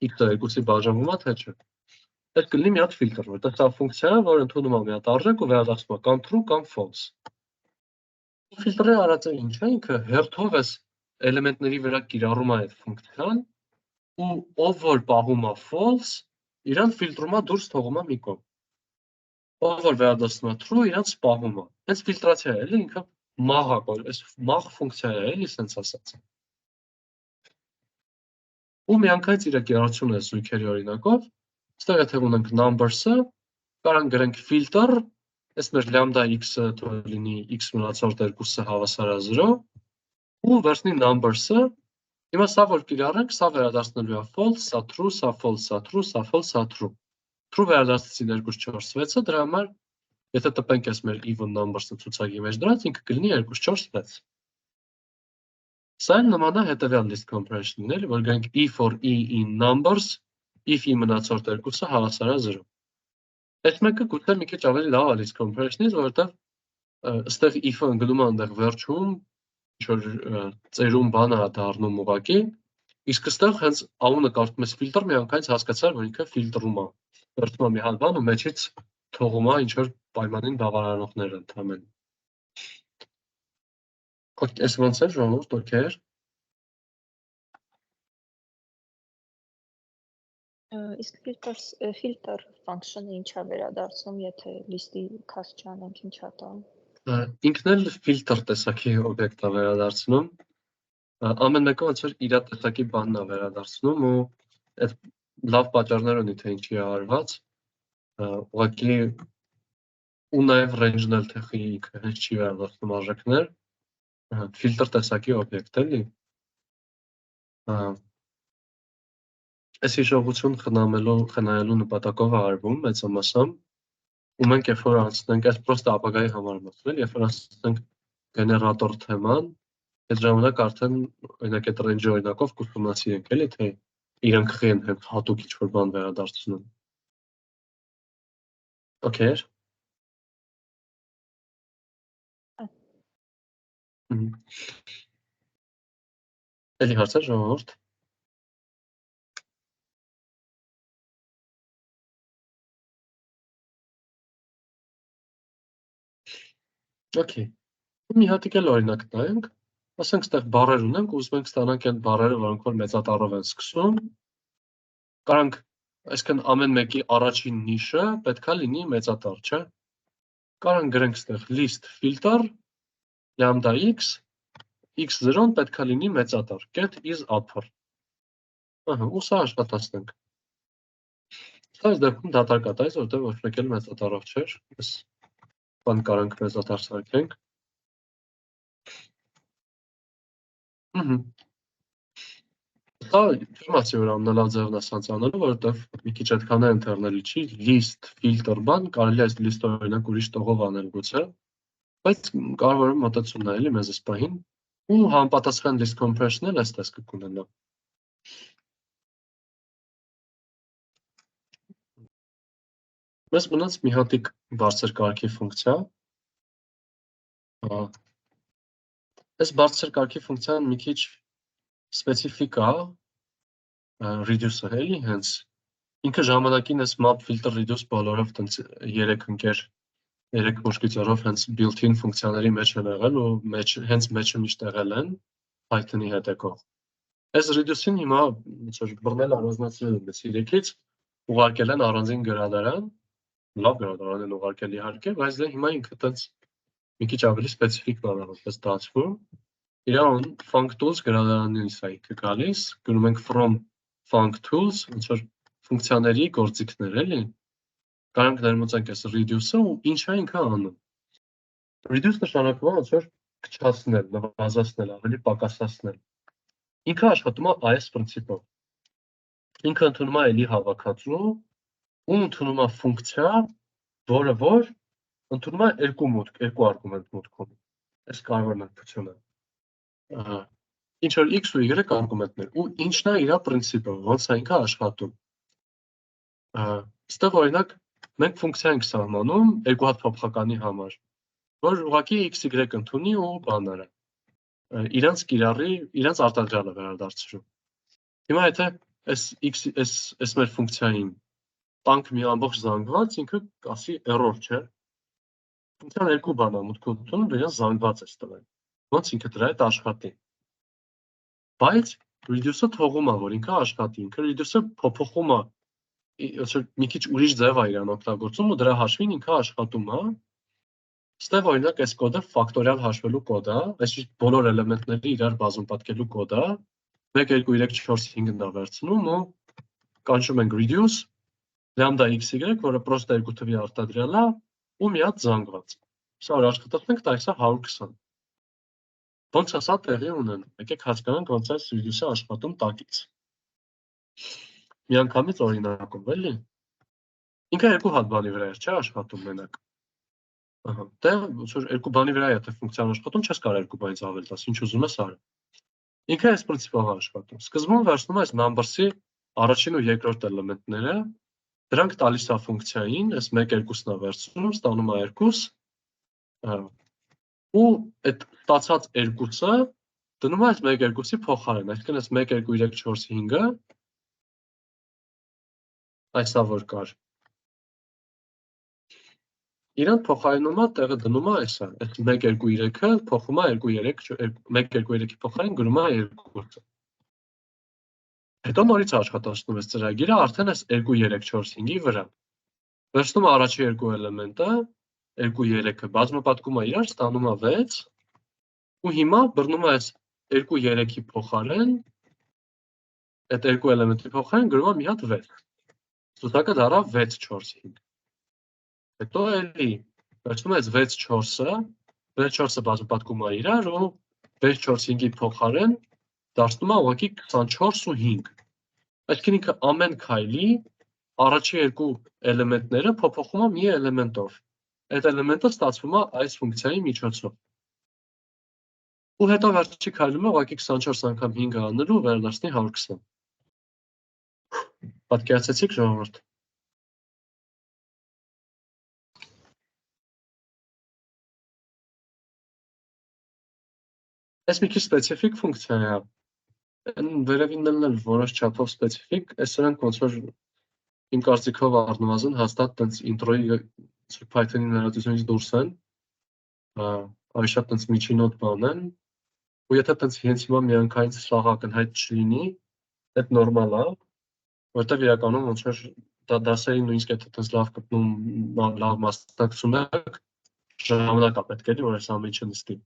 x-ը 2-ի բաժանվում է թե չէ։ Այդ կլինի մի հատ ֆիլտր, որտեղ սա ֆունկցիա է, որը ընդունում է մի հատ արժեք ու վերադառնում է կամ true կամ false։ Ֆիլտրի արածը ինչ է, ինքը հերթով էս էլեմենտների վրա կիրառում է այդ ֆունկցիան ու ով որ պահում է false, իրան ֆիլտրում է դուրս թողում է մի կողմ։ Ով որ վերադառնում է true, իրան սպահում է։ Հենց ֆիլտրացիա է, էլի ինքը մաղ է, այս մաղ ֆունկցիա է, էլի սենց ասած։ Ու միանգամից իր կիրառությունը է զույգերի օրինակով, այստեղ եթե ունենք numbers-ը, կարող գրենք filter, այս մեր lambda x-ը թող լինի x մնացորդ 2-ը հավասար է 0, ու վերցնի numbers-ը, հիմա սա որ կիրառենք, սա վերադառնալու է false, սա true, սա false, սա true, սա false, սա true։ True վերադարձեցի 2 4 6-ը, դրա համար եթե տպենք այս մեր even numbers-ը ցուցակի մեջ դրած, ինքը կլինի 2 4 6։ Սա նման է հետևյալ list comprehension-ին, էլի, որ գանք e for e in numbers, if e մնացորդ 2-ը հավասար է 0։ Այս մեկը գուցե մի քիչ ավելի լավ է list comprehension-ից, որովհետև այստեղ if-ը ընկնում է այնտեղ վերջում, ինչ որ ծերում բան է դառնում ուղղակի, իսկ այստեղ հենց անունը կարդում ես filter, միանգամից հասկացար, որ ինքը ֆիլտրում է։ Վերցնում է մի հատ բան ու մեջից թողում է ինչ որ պայմանին բավարանողներ ընդհանրեն։ Այս ոնց է ժողովուրդ, օքեյ։ Իսկ filter function-ը ինչա վերադարձնում, եթե list-ի cast չանենք, ինչա տանում։ Ինքն էլ filter տեսակի օբյեկտ է վերադարձնում։ Ամեն մեկը ոնց որ իր տեսակի բանն է վերադարձնում ու այդ լավ պատճառներ ունի թե ինչի է արված։ Ուղղակի ու նաև range-ն էլ թե ինքը հենց չի վերադարձնում արժեքներ։ Filter տեսակի օբյեկտ էլի։ Այս հիշողություն խնայելու նպատակով է արվում մեծամասամբ, ու մենք երբ որ անցնենք, այս պրոստը ապագայի համար մտնել, երբ որ անցնենք գեներատոր թեման, այդ ժամանակ արդեն օրինակ այդ range օրինակով կուսումնասիրենք, էլի թե իրանք խի են հատուկ ինչ-որ բան վերադարձնում։ Okay։ Էլի հարցեր ժողովուրդ։ Okay։ Մի հատիկ էլ օրինակ նայենք, ասենք ստեղ բառեր ունենք, ուզում ենք ստանանք այն բառերը, որոնք որ մեծատառով են սկսում, կարանք, այսինքն ամեն մեկի առաջին նիշը պետքա լինի մեծատառ, չէ՞։ Կարանք գրենք ստեղ list filter lambda x0-ն պետքա լինի մեծատառ, get is upper։ Ահա, ու սա աշխատացնենք։ Սա այս դեպքում դատարկա տայս, որտեղ ոչ մեկ էլ մեծատառով չէր, այս բան կարանք մեծատառ սարքենք։ Սա չիմացի որ ամենալավ ձևն է սանց անելու, որովհետև մի քիչ այդքան է ընթերնելի չի, list filter բան, կարելի է այս list օրինակ ուրիշ տողով անել գուցե, բայց կարևորը մոտեցումն է էլի մեզ այս պահին, ու համապատասխան list compression-ը էլ այստես կունենա։ Մեզ մնաց մի հատիկ բարձր կարգի ֆունկցիա։ Այս բարձր կարգի ֆունկցիան մի քիչ սպეციფիկ է, reduce-ը էլի, հենց ինքը ժամանակին այս map filter reduce բոլորով տենց 3 ընկեր 3 մուշկիթերով հենց built-in ֆունկցիաների մեջ են եղել ու հենց մեջը միշտ եղել են Python-ի հետևով։ Այս reduce-ին հիմա ոնց որ բռնել առանձնացրել են 3-ից, ուղարկել են առանձին գրադարան, լավ գրադարան են ուղարկել իհարկե, բայց դե հիմա ինքը տենց մի քիչ ավելի սպეციფիկ բան է որպես դասվում։ Իրան func_tools գրադարանից է ինքը գալիս, գրում ենք from func_tools, ոնց որ ֆունկցիաների գործիքներ էլի։ Կարանք ներմուծենք այս reduce-ը ու ինչ է ինքը անում։ Reduce նշանակում է ոնց որ քչացնել, նվազեցնել, ավելի պակասացնել։ Ինքը աշխատում է այս պրինցիպով։ Ինքը ընդունում է էլի հավաքածու ու ընդունում է ֆունկցիա, որը որ ընդունում է երկու արգումենտ մուտքում։ Այս կարևոր նշությունը։ Ինչ որ x ու y արգումենտներ ու ինչն է իր պրինցիպը, ոնց է ինքը աշխատում։ Այստեղ օրինակ մենք ֆունկցիա ենք սահմանում երկու հատ փոփոխականի համար, որ ուղղակի x y ընդունի ու բաները իրենց արտադրյալը վերադարձրու։ Հիմա եթե այս մեր ֆունկցիային տանք մի ամբողջ զանգված, ինքը կասի error չէ։ Ֆունկցիան երկու բան է մուտքում ընդունում, դրանց զանգված է տվել։ Ոնց ինքը դրա հետ աշխատի։ Բայց reduce-ը թողում է, որ ինքը աշխատի, ինքը reduce-ը փոփոխում է, մի քիչ ուրիշ ձև է իրան օգտագործում ու դրա հաշվին ինքը աշխատում է։ Ստեղ օրինակ այս կոդը ֆակտորիալ հաշվելու կոդ է, այսինքն բոլոր էլեմենտների իրար բազում պատկելու կոդ է։ 1 2 3 4 5-ն դա վերցնում ու կանչում ենք reduce lambda xy, որը պրոստը երկու թվի արտադրյալ է ու մի հատ զանգված։ Սա որ աշխատացնենք, տալիս է 120։ Ոնց է սա տեղի ունենում։ Եկեք հասկանանք ոնց է reduce-ը աշխատում տակից։ Միանգամից օրինակով էլի։ Ինքը երկու հատ բանի վրա է, չէ՞ աշխատում մենակ։ Ահա, դե ոնց որ երկու բանի վրա է, թե ֆունկցիան աշխատում, չես կարող երկու բանից ավել տաս, ինչ ուզում ես արա։ Ինքը այս պրինցիպով է աշխատում։ Սկզբում վերցնում է այս numbers-ի առաջին ու երկրորդ էլեմենտները, դրանք տալիս է ֆունկցիային, այս 1 2-ն է վերցնում, ստանում է 2, ու այդ ստացած 2-ը դնում է այս 1 2-ի փոխարեն, այսինքն այս 1 2 3 4 5-ը այսա որ կար։ Իրան փոխարինում է, տեղը դնում է այսա, այս 1 2 3-ը փոխում է 2 3 1 2 3-ի փոխարեն գրում է 2-ը։ Հետո նորից աշխատացնում ես ծրագիրը արդեն այս 2 3 4 5-ի վրա։ Վերցնում է առաջի երկու էլեմենտը, 2 3-ը բազմապատկում է իրար, ստանում է 6, ու հիմա բռնում է այս 2 3-ի փոխարեն, այդ երկու էլեմենտի փոխարեն գրում է մի հատ 6։ Սուսակը դառավ 6 4 5։ Հետո էլի վերցնում է այս 6 4-ը, 6 4-ը բազմապատկում է իրար ու 6 4 5-ի փոխարեն դարձնում է ուղղակի 24 ու 5։ Այսինքն ինքը ամեն քայլի առաջի երկու էլեմենտները փոփոխում է մի էլեմենտով։ Այդ էլեմենտը ստացվում է այս ֆունկցիայի միջոցով։ Ու հետո վերջի քայլում ուղղակի 24 անգամ 5 անելու վերադարձնի 120։ Պատկերացեցիք ժողովուրդ։ Այս մի քիչ սպეციფიկ ֆունկցիա է։ Այն վերևինն էլ որոշ չափով սպეციფიկ, այս սրանք ոնց որ իմ կարծիքով առնվազն հաստատ տենց ինտրոյի Python-ի ներածությունից դուրս են, ավելի շատ տենց միջինոտ բան են, ու եթե տենց հենց հիմա միանգամից սաղ ակնհայտ չլինի, այդ նորմալ է, որտեղ իրականում ոնց որ դասերի նույնիսկ եթե տենց լավ գտնում, լավ մասնակցում եք, ժամանակ է պետք էլի, որ այս ամեն ինչը նստի։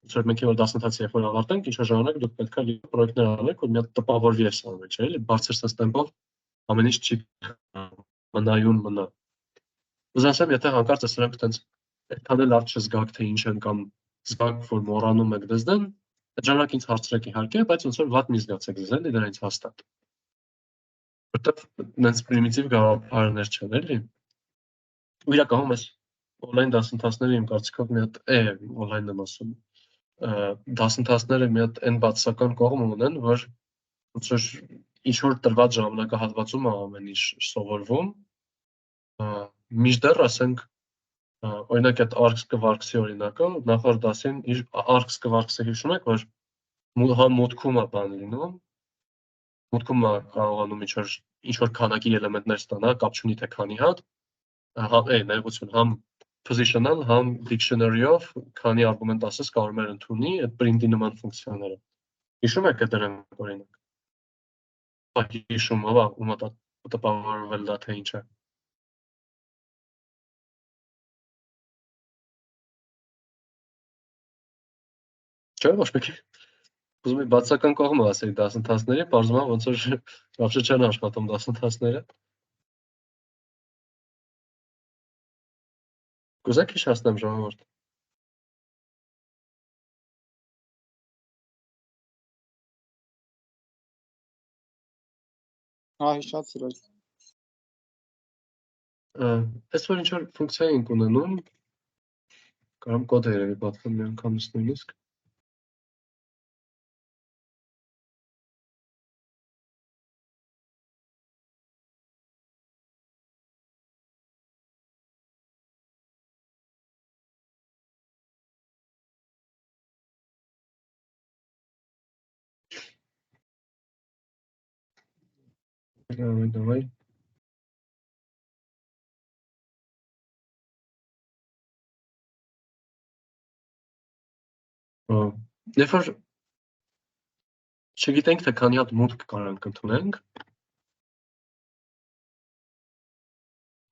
Ոնց որ մենք որ դասընթացը երբ որ ավարտենք, ինչ-որ ժամանակ դուք պետք է պրոյեկտներ անեք, որ մի հատ տպավորվի այս ամեն ինչը, էլի, բարձր սեստեմպով ամեն ինչ չի մնայուն մնա։ Ուզում եմ, եթե հանկարծ սրանք տենց այդքան էլ լավ չզգաք, թե ինչ են կամ զգաք, որ մոռանում եք դզդեն, այդ ժամանակ ինձ հարցրեք իհարկե, բայց ոնց որ վատ մի զգացեք ձեզ, էլի դրանից հաստատ։ Որտեղ նենց պրիմիտիվ գաղափարներ չեն, էլի։ Ու իրականում այս օնլայն դասընթացները իմ կարծիքով մի հատ օնլայն եմ ասում, դասընթացները մի հատ այն բացասական կողմ ունեն, որ ոնց որ ինչ-որ տրված ժամանակահատվածում է ամեն ինչ սովորվում, մինչդեռ ասենք օրինակ այդ ARCS-ի օրինակը նախորդ դասին ARCS-ը հիշում եք, որ համ մուտքում է բան լինում, մուտքում է կարողանում ինչ-որ քանակի էլեմենտներ ստանա, կապ չունի թե քանի հատ, ներողություն, համ positional, համ dictionary-ով քանի արգումենտ ասես կարող է ընդունի այդ print-ի նման ֆունկցիաները։ Հիշում եք դրանք օրինակ։ Հիշում ով ում տպավորվել դա թե ինչ է։ Չէ, ոչ մեկի։ Ուզում եմ բացական կողմը ասել դասընթացների, բարձում է ոնց որ вообще չեն աշխատում դասընթացները։ Կուզեք հիշացնեմ ժողովուրդ։ Հիշացրեք։ Այս որ ինչ-որ ֆունկցիա ենք ունենում, կամ կոդ է երևի պատվում մի անգամից նույնիսկ։ Давай. Երբ որ չգիտենք թե քանի հատ մուտք կարանք ընդունենք,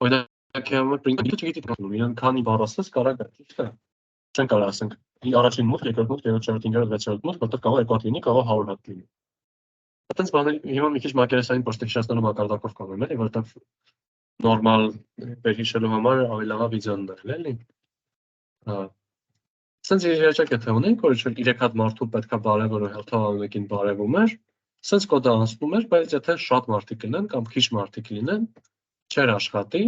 օրինակ print-ը չգիտի ընդունում, իրեն քանի բառ ասես կարա գա, ճիշտ է։ Չեն կարող ասենք առաջին մուտք, երկրորդ մուտք, երրորդ, չորրորդ, վեցերորդ մուտք, որտեղ կարող է 2 հատ լինի, կարող 100 հատ լինի։ Այդպես բաներ հիմա մի քիչ մակերեսային պրոստեքշնացնելու մակարդակով կանեմ, էլի, որտեղ նորմալ վերհիշելու համար ավելի լավ է վիդեոն դնել, էլի։ Սենց երեջակ եթե ունենք, որ 3 հատ մարդու պետքա բարևորը հերթով մեկին բարևում էր, սենց կոդը անցնում էր, բայց եթե շատ մարդիկ լինեն կամ քիչ մարդիկ լինեն, չէր աշխատի։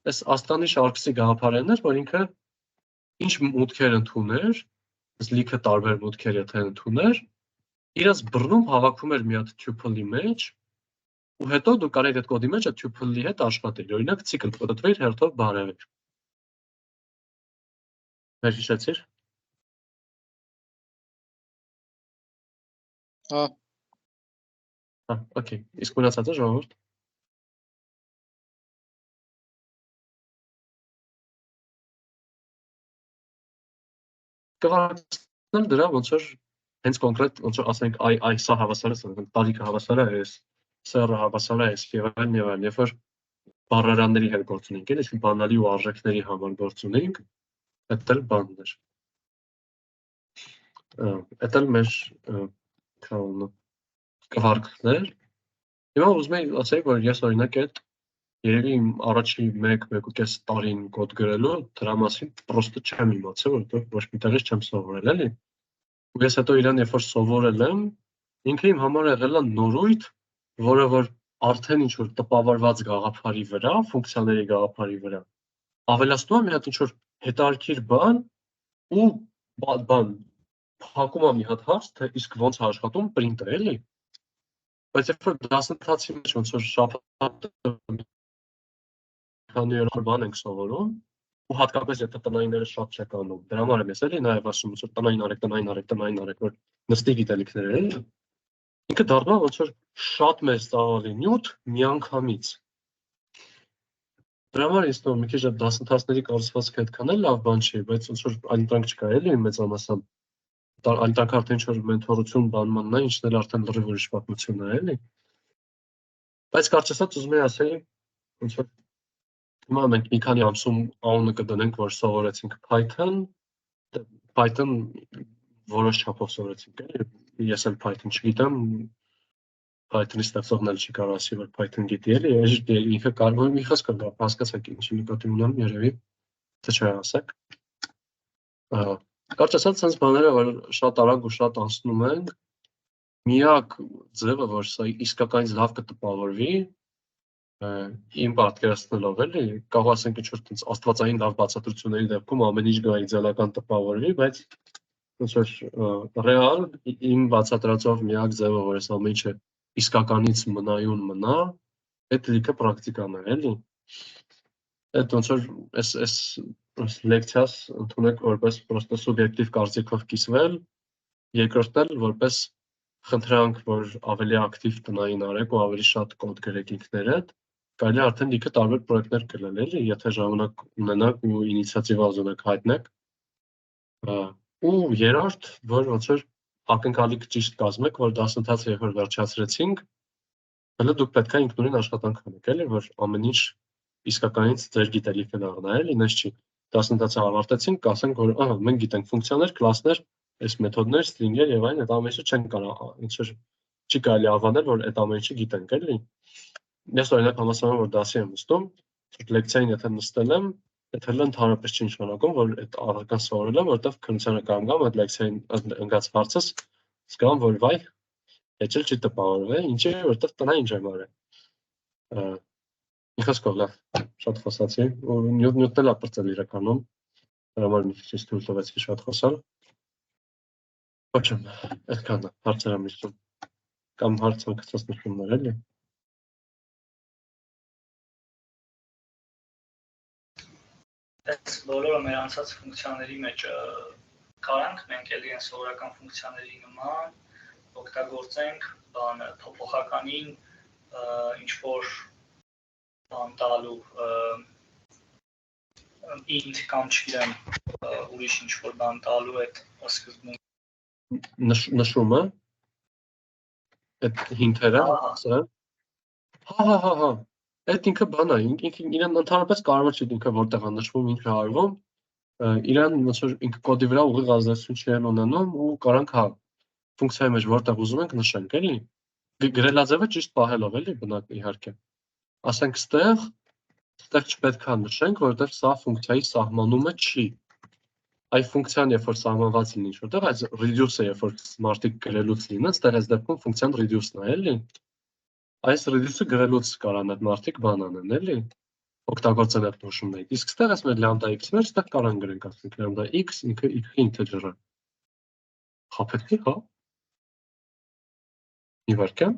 Այս Աստանիշ ARCS-ի գաղափարն էր, որ ինքը ինչ մուտքեր ընդուներ, այս լիքը տարբեր մուտքեր եթե ընդուներ, իրաց բռնում հավաքում էր մի հատ tuple-ի մեջ, ու հետո դու կարեիր այդ կոդի մեջ այդ tuple-ի հետ աշխատել, օրինակ ցիկլ կոդվեր հերթով բարևեր։ Վերհիշեցիր։ Okay, իսկ մնացածը ժողովուրդ։ Կվարացնել դրա ոնց որ հենց կոնկրետ ոնց որ ասենք այ սա հավասար է, տարիքը հավասար է, սերը հավասար է, եւ այլն եւ այլն, երբ որ բառարանների հետ գործ ունենք, իսկ բանալի ու արժեքների համար գործ ունենք, դա էլ բանն էր։ Դա էլ մեր քանոնը կվարկներ։ Հիմա ուզում եմ ասել, որ ես օրինակ այդ երևի առաջի 1-1.5 տարին կոդ գրելու դրա մասին պրոստը չեմ իմացել, որովհետեւ ոչ մի տեղից չեմ սովորել, էլի։ Ու ես հետո իրան երբ որ սովորել եմ, ինքը իմ համար եղել է նորույթ, որը որ արդեն ինչ որ տպավորված գաղափարի վրա, ֆունկցիաների գաղափարի վրա, ավելացնում է մի հատ ինչ որ հետարքիր բան ու բան փակում է մի հատ հարց, թե իսկ ոնց է աշխատում printer էլի։ Բայց երբ որ դասընթացի մեջ ոնց որ շաբաթը քանի օր բան ենք սովորում, ու հատկապես եթե տնայինները շատ չեք անում, դրա համար եմ ես էլի նաև ասում, որ տնային արեք, որ նստի գիտելիքները էլի։ Ինքը դառնում է ոնց որ շատ մեծ ծավալի նյութ միանգամից։ Դրա համար ինձ թվում է մի քիչ այդ դասընթացների կառուցվածքը այդքան էլ լավ բան չի, բայց ոնց որ այնտեղ չկա էլի մեծամասամբ այնտեղ արդեն ինչ որ մենթորություն բանմանն է, ինչն էլ արդեն լրիվ ուրիշ պատմություն է էլի։ Բայց կարճ ասած ուզում եմ ասել, ոնց որ հիմա մենք մի քանի ամսում անունը կդնենք, որ սովորեցինք Python որոշ չափով սովորեցինք էլի։ Ես էլ Python չգիտեմ, Python-ի ստեղծողն էլ չի կարող ասի, որ Python գիտի էլի, ինքը կարող է մի խոսք կա, հասկացաք ինչի նկատի ունեմ երևի, թե չէ ասեք։ Կարճ ասած, sense բաները, որ շատ արագ ու շատ անցնում են, միակ ձևը, որ սա իսկականից լավ կտպավորվի, իմ պատկերացնելով էլի, կարող ասենք ինչ-որ տենց աստվածային լավ բացատրությունների դեպքում ամեն ինչ գա իդեալական տպավորվի, բայց ոնց որ ռեալ իմ բացատրածով միակ ձևը, որ այս ամեն ինչը իսկականից մնայուն մնա, այդ լիքը պրակտիկան է, էլի։ Այդ ոնց որ այս լեկցիաս ընդունեք որպես պրոստը սուբյեկտիվ կարծիքով կիսվել, երկրորդն էլ որպես խնդրանք, որ ավելի ակտիվ տնային արեք ու ավելի շատ կոդ գրեք ինքներդ, կարելի է արդեն լիքը տարբեր պրոյեկտներ կլել, էլի, եթե ժամանակ ունենաք ու ինիցիատիվա ուզենաք հայտնեք։ Ու երրորդ, որ ոնց որ ակնկալիք ճիշտ կազմեք, որ դասընթացը երբ որ վերջացրեցինք, հələ դուք պետք է ինքնուրույն աշխատանք անեք, էլի, որ ամեն ինչ իսկականից ձեր գիտելիքը դառնա, էլի, այնպես չի։ Դասընթացը ավարտեցինք, կասենք, որ ահա մենք գիտենք ֆունկցիաներ, կլասներ, այս մեթոդներ, string-եր եւ այն, այդ ամեն ինչը չենք կարող, ինչ որ չի կարելի անվանել, որ այդ ամեն ինչը գիտենք, էլի։ Ես օրինակ համասարում որ դասի եմ նստում, լեկցիային եթե նստել եմ, այդ հələ ընդհանրապես չի նշանակում, որ այդ առարկան սովորել եմ, որովհետև քննությանը կամ գամ այդ լեկցիային ընկած հարցս զգամ, որ վայ, հեչ էլ չի տպավորվել, ինչի որովհետև տնային ինչ եմ արել։ Մի խոսքով լավ, շատ խոսացի, ու նյութն էլ ապրծել իրականում, դրա համար մի քիչ թույլ տվեցի շատ խոսալ։ Ոչ եմ, այդքան է, հարցեր եմ լսում, կամ հարց անկցած նշումներ էլի։ Այս բոլորը մեր անցած ֆունկցիաների մեջ կարանք մենք էլի այն սովորական ֆունկցիաների նման օգտագործենք բանը փոփոխականին ինչ որ բան տալու int կամ չգիտեմ ուրիշ ինչ որ բան տալու այդ սկզբում նշումը այդ հինթերը ասա հա այդ ինքը բան է ինքը իրեն ընդհանրապես կարևոր չի ինքը որտեղ է նշվում ինչ է արվում իրան ոնց որ ինքը կոդի վրա ուղիղ ազդեցություն չի ունենում ու կարանք հա ֆունկցիայի մեջ որտեղ ուզում ենք նշենք էլի գրելաձևը ճիշտ պահելով էլի բնակ իհարկե ասենք ստեղ չպետք է նշենք որովհետև սա ֆունկցիայի սահմանումը չի այ ֆունկցիան երբ որ սահմանված լինի ինչ որտեղ այս reduce-ը երբ որ մարդիկ գրելուց լինեն ստեղ այս դեպքում ֆունկցիան reduce-ն է էլի այս reduce-ը գրելուց կարան այդ մարդիկ բան անեն էլի օգտագործեն այդ նշումները իսկ ստեղ այս մեր lambda x-ներ ստեղ կարան գրենք ասենք lambda x ինքը integer է խափեցի հա իվարկան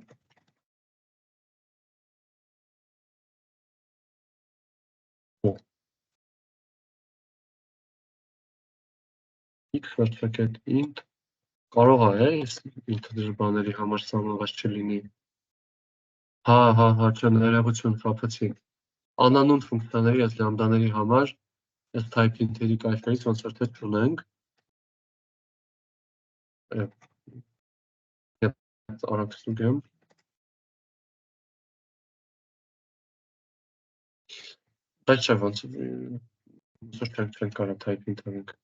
x վերջակետ int կարող է integer բաների համար սահմանված չլինի հա չներողություն խափեցի անանուն ֆունկցիաների այս լամբդաների համար այս type int-երի կայքերից ոնց որ թե չունենք արագ ստուգեմ բայց չէ ոնց չենք կարող type int անենք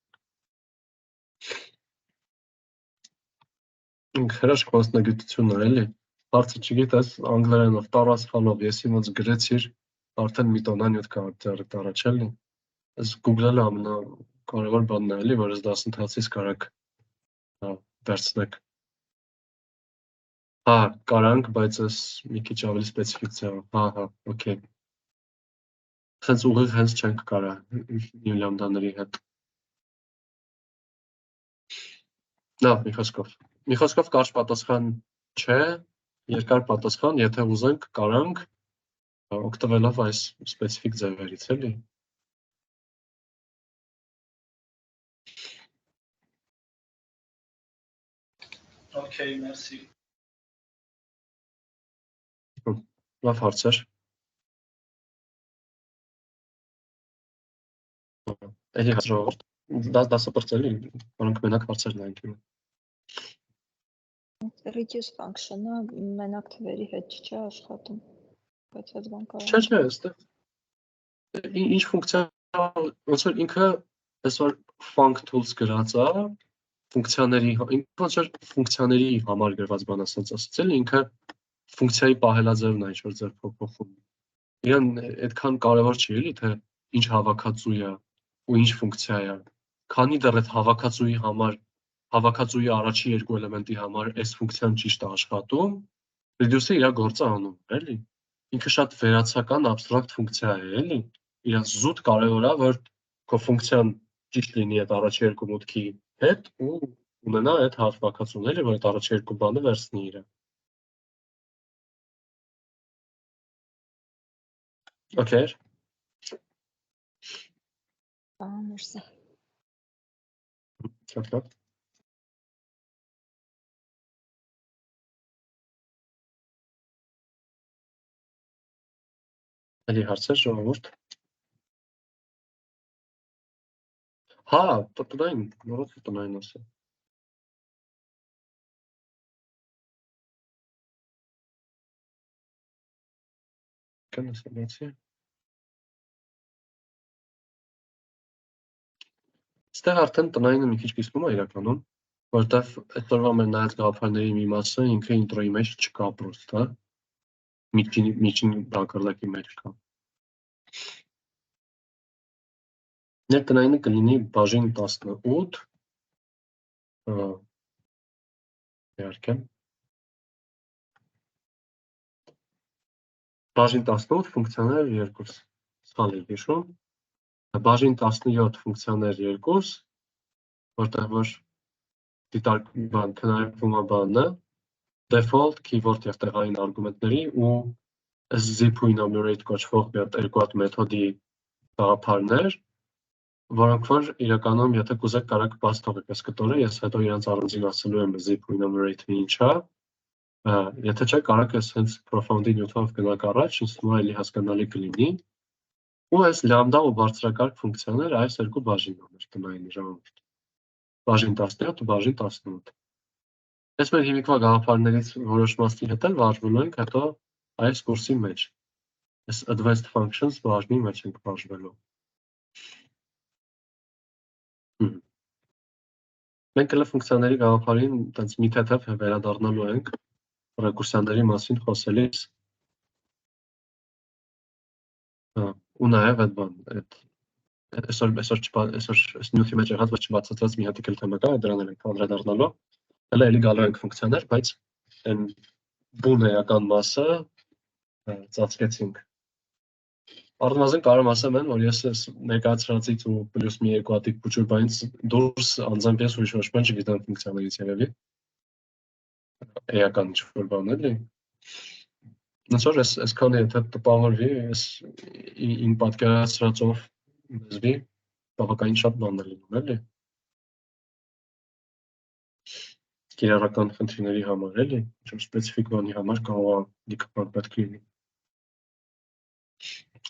հրաշք մասնագիտություն է էլի հարցը չգիտես անգլերենով տարածքանով եսի ոնց գրեցիր արդեն մի տոնա նյութ կա ձեռդ առաջ էլի այս Google-ը ամենակարևոր բանն է էլի որ այս դասընթացից կարաք վերցնեք Հա, կարանք, բայց ես մի քիչ ավելի սպეციფიկ ձևով։ Հա, օքեյ։ Հենց ուղիղ հենց չենք կարա նյու լամդաների հետ։ Նա, մի խոսքով կարճ պատասխան չէ, երկար պատասխան, եթե ուզենք, կարանք օգտվելով այս սպეციფიկ ձևերից, էլի։ Okay, merci. Լավ հարցեր։ Էլի հարցրով։ Դասապրծելի, որոնք մենակ հարցեր նայենք։ Reduce function-ը մենակ թվերի հետ չի աշխատում, բայց այդ բան կարող Չէ, այստեղ ինչ ֆունկցիա, ոնց որ ինքը այսօր func tools գրած է, ֆունկցիաների, ինքը ոնց որ ֆունկցիաների համար գրված բան ասել, ինքը ֆունկցիայի պահելաձևն է ինչ-որ ձեր փոփոխում։ Իրան այդքան կարևոր չի, էլի, թե ինչ հավաքածու է ու ինչ ֆունկցիա է։ Քանի դեռ այդ հավաքածուի առաջի երկու էլեմենտի համար այս ֆունկցիան ճիշտ է աշխատում, reduce-ը իր գործը անում, էլի։ Ինքը շատ վերացական abstract ֆունկցիա է, էլի։ Իրան զուտ կարևոր է, որ քո ֆունկցիան ճիշտ լինի այդ առաջի երկու մուտքի հետ ու ունենա այդ հավաքածուն, էլի, որ այդ առաջի երկու բանը վերցնի իրը։ Okay. Մերսի։ Շատ։ Էլի հարցեր ժողովուրդ։ Հա, տնային, նորոց տնային ասա։ Կանես բացի։ Ստեղ արդեն տնայինը մի քիչ կիսվում է իրականում, որտեվ այսօրվա մեր նայած գաղափարների մի մասը ինքը ինտրոյի մեջ չկա պրոստը, միջին բակարդակի մեջ կա։ Ներ տնայինը կլինի բաժին 18, իհարկե։ Բաժին 18 ֆունկցիաներ 2, սխալ եմ հիշում, բաժին 17 ֆունկցիաներ 2, որտեղ որ քննարկվում է բանը, default, keyword և տեղային արգումենտների ու zip ու enumerate կոչվող երկու հատ մեթոդի գաղափարներ, որոնք որ իրականում եթե կուզեք կարաք բաց թողեք այս կտորը, ես հետո իրանց առանձին ասելու եմ zip ու enumerate-ը ինչ է, եթե չէ կարաք ես հենց profound-ի նյութով գնաք առաջ, ինձ թվում է էլի հասկանալի կլինի, ու այս լամդա ու բարձրակարգ ֆունկցիաները այս երկու բաժիններն են տնայինի ժամանակ, բաժին 17 ու բաժին 18։ Այս մեր հիմիկվա գաղափարներից որոշ մասի հետ էլ վարժվելու ենք հետո այս կուրսի մեջ, այս advanced functions բաժնի մեջ ենք վարժվելու։ Մենք էլ ֆունկցիաների գաղափարին տենց մի թեթև վերադառնալու ենք ռեկուրսիաների մասին խոսելիս ու նաև այդ բան, այսօր նյութի մեջ եղած, բայց չբացատրած մի հատիկ էլ թեմա կա, դրան էլ ենք անդրադառնալու, հələ էլի գալու ենք ֆունկցիաներ, բայց այն բուն էական մասը ծածկեցինք։ Առնվազն կարող եմ ասեմ, որ ես ներկայացրածից ու պլյուս մի երկու հատիկ փուչուր բանից դուրս անձամբ ես ուրիշ ոչ բան չգիտեմ ֆունկցիաներից երևի։ Էական ինչ-որ բան էլի։ Ոնց որ այսքանը եթե տպավորվի, ես իմ պատկերացրածով լեզվի բավականին շատ բան է լինում, էլի։ Կիրառական խնդիրների համար, էլի, ինչ-որ սպეციფიկ բանի համար կարող է լիքը բան պետք լինի։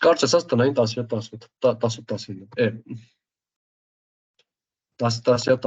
Կարճ ասած տնային 17-19, 18-19, 17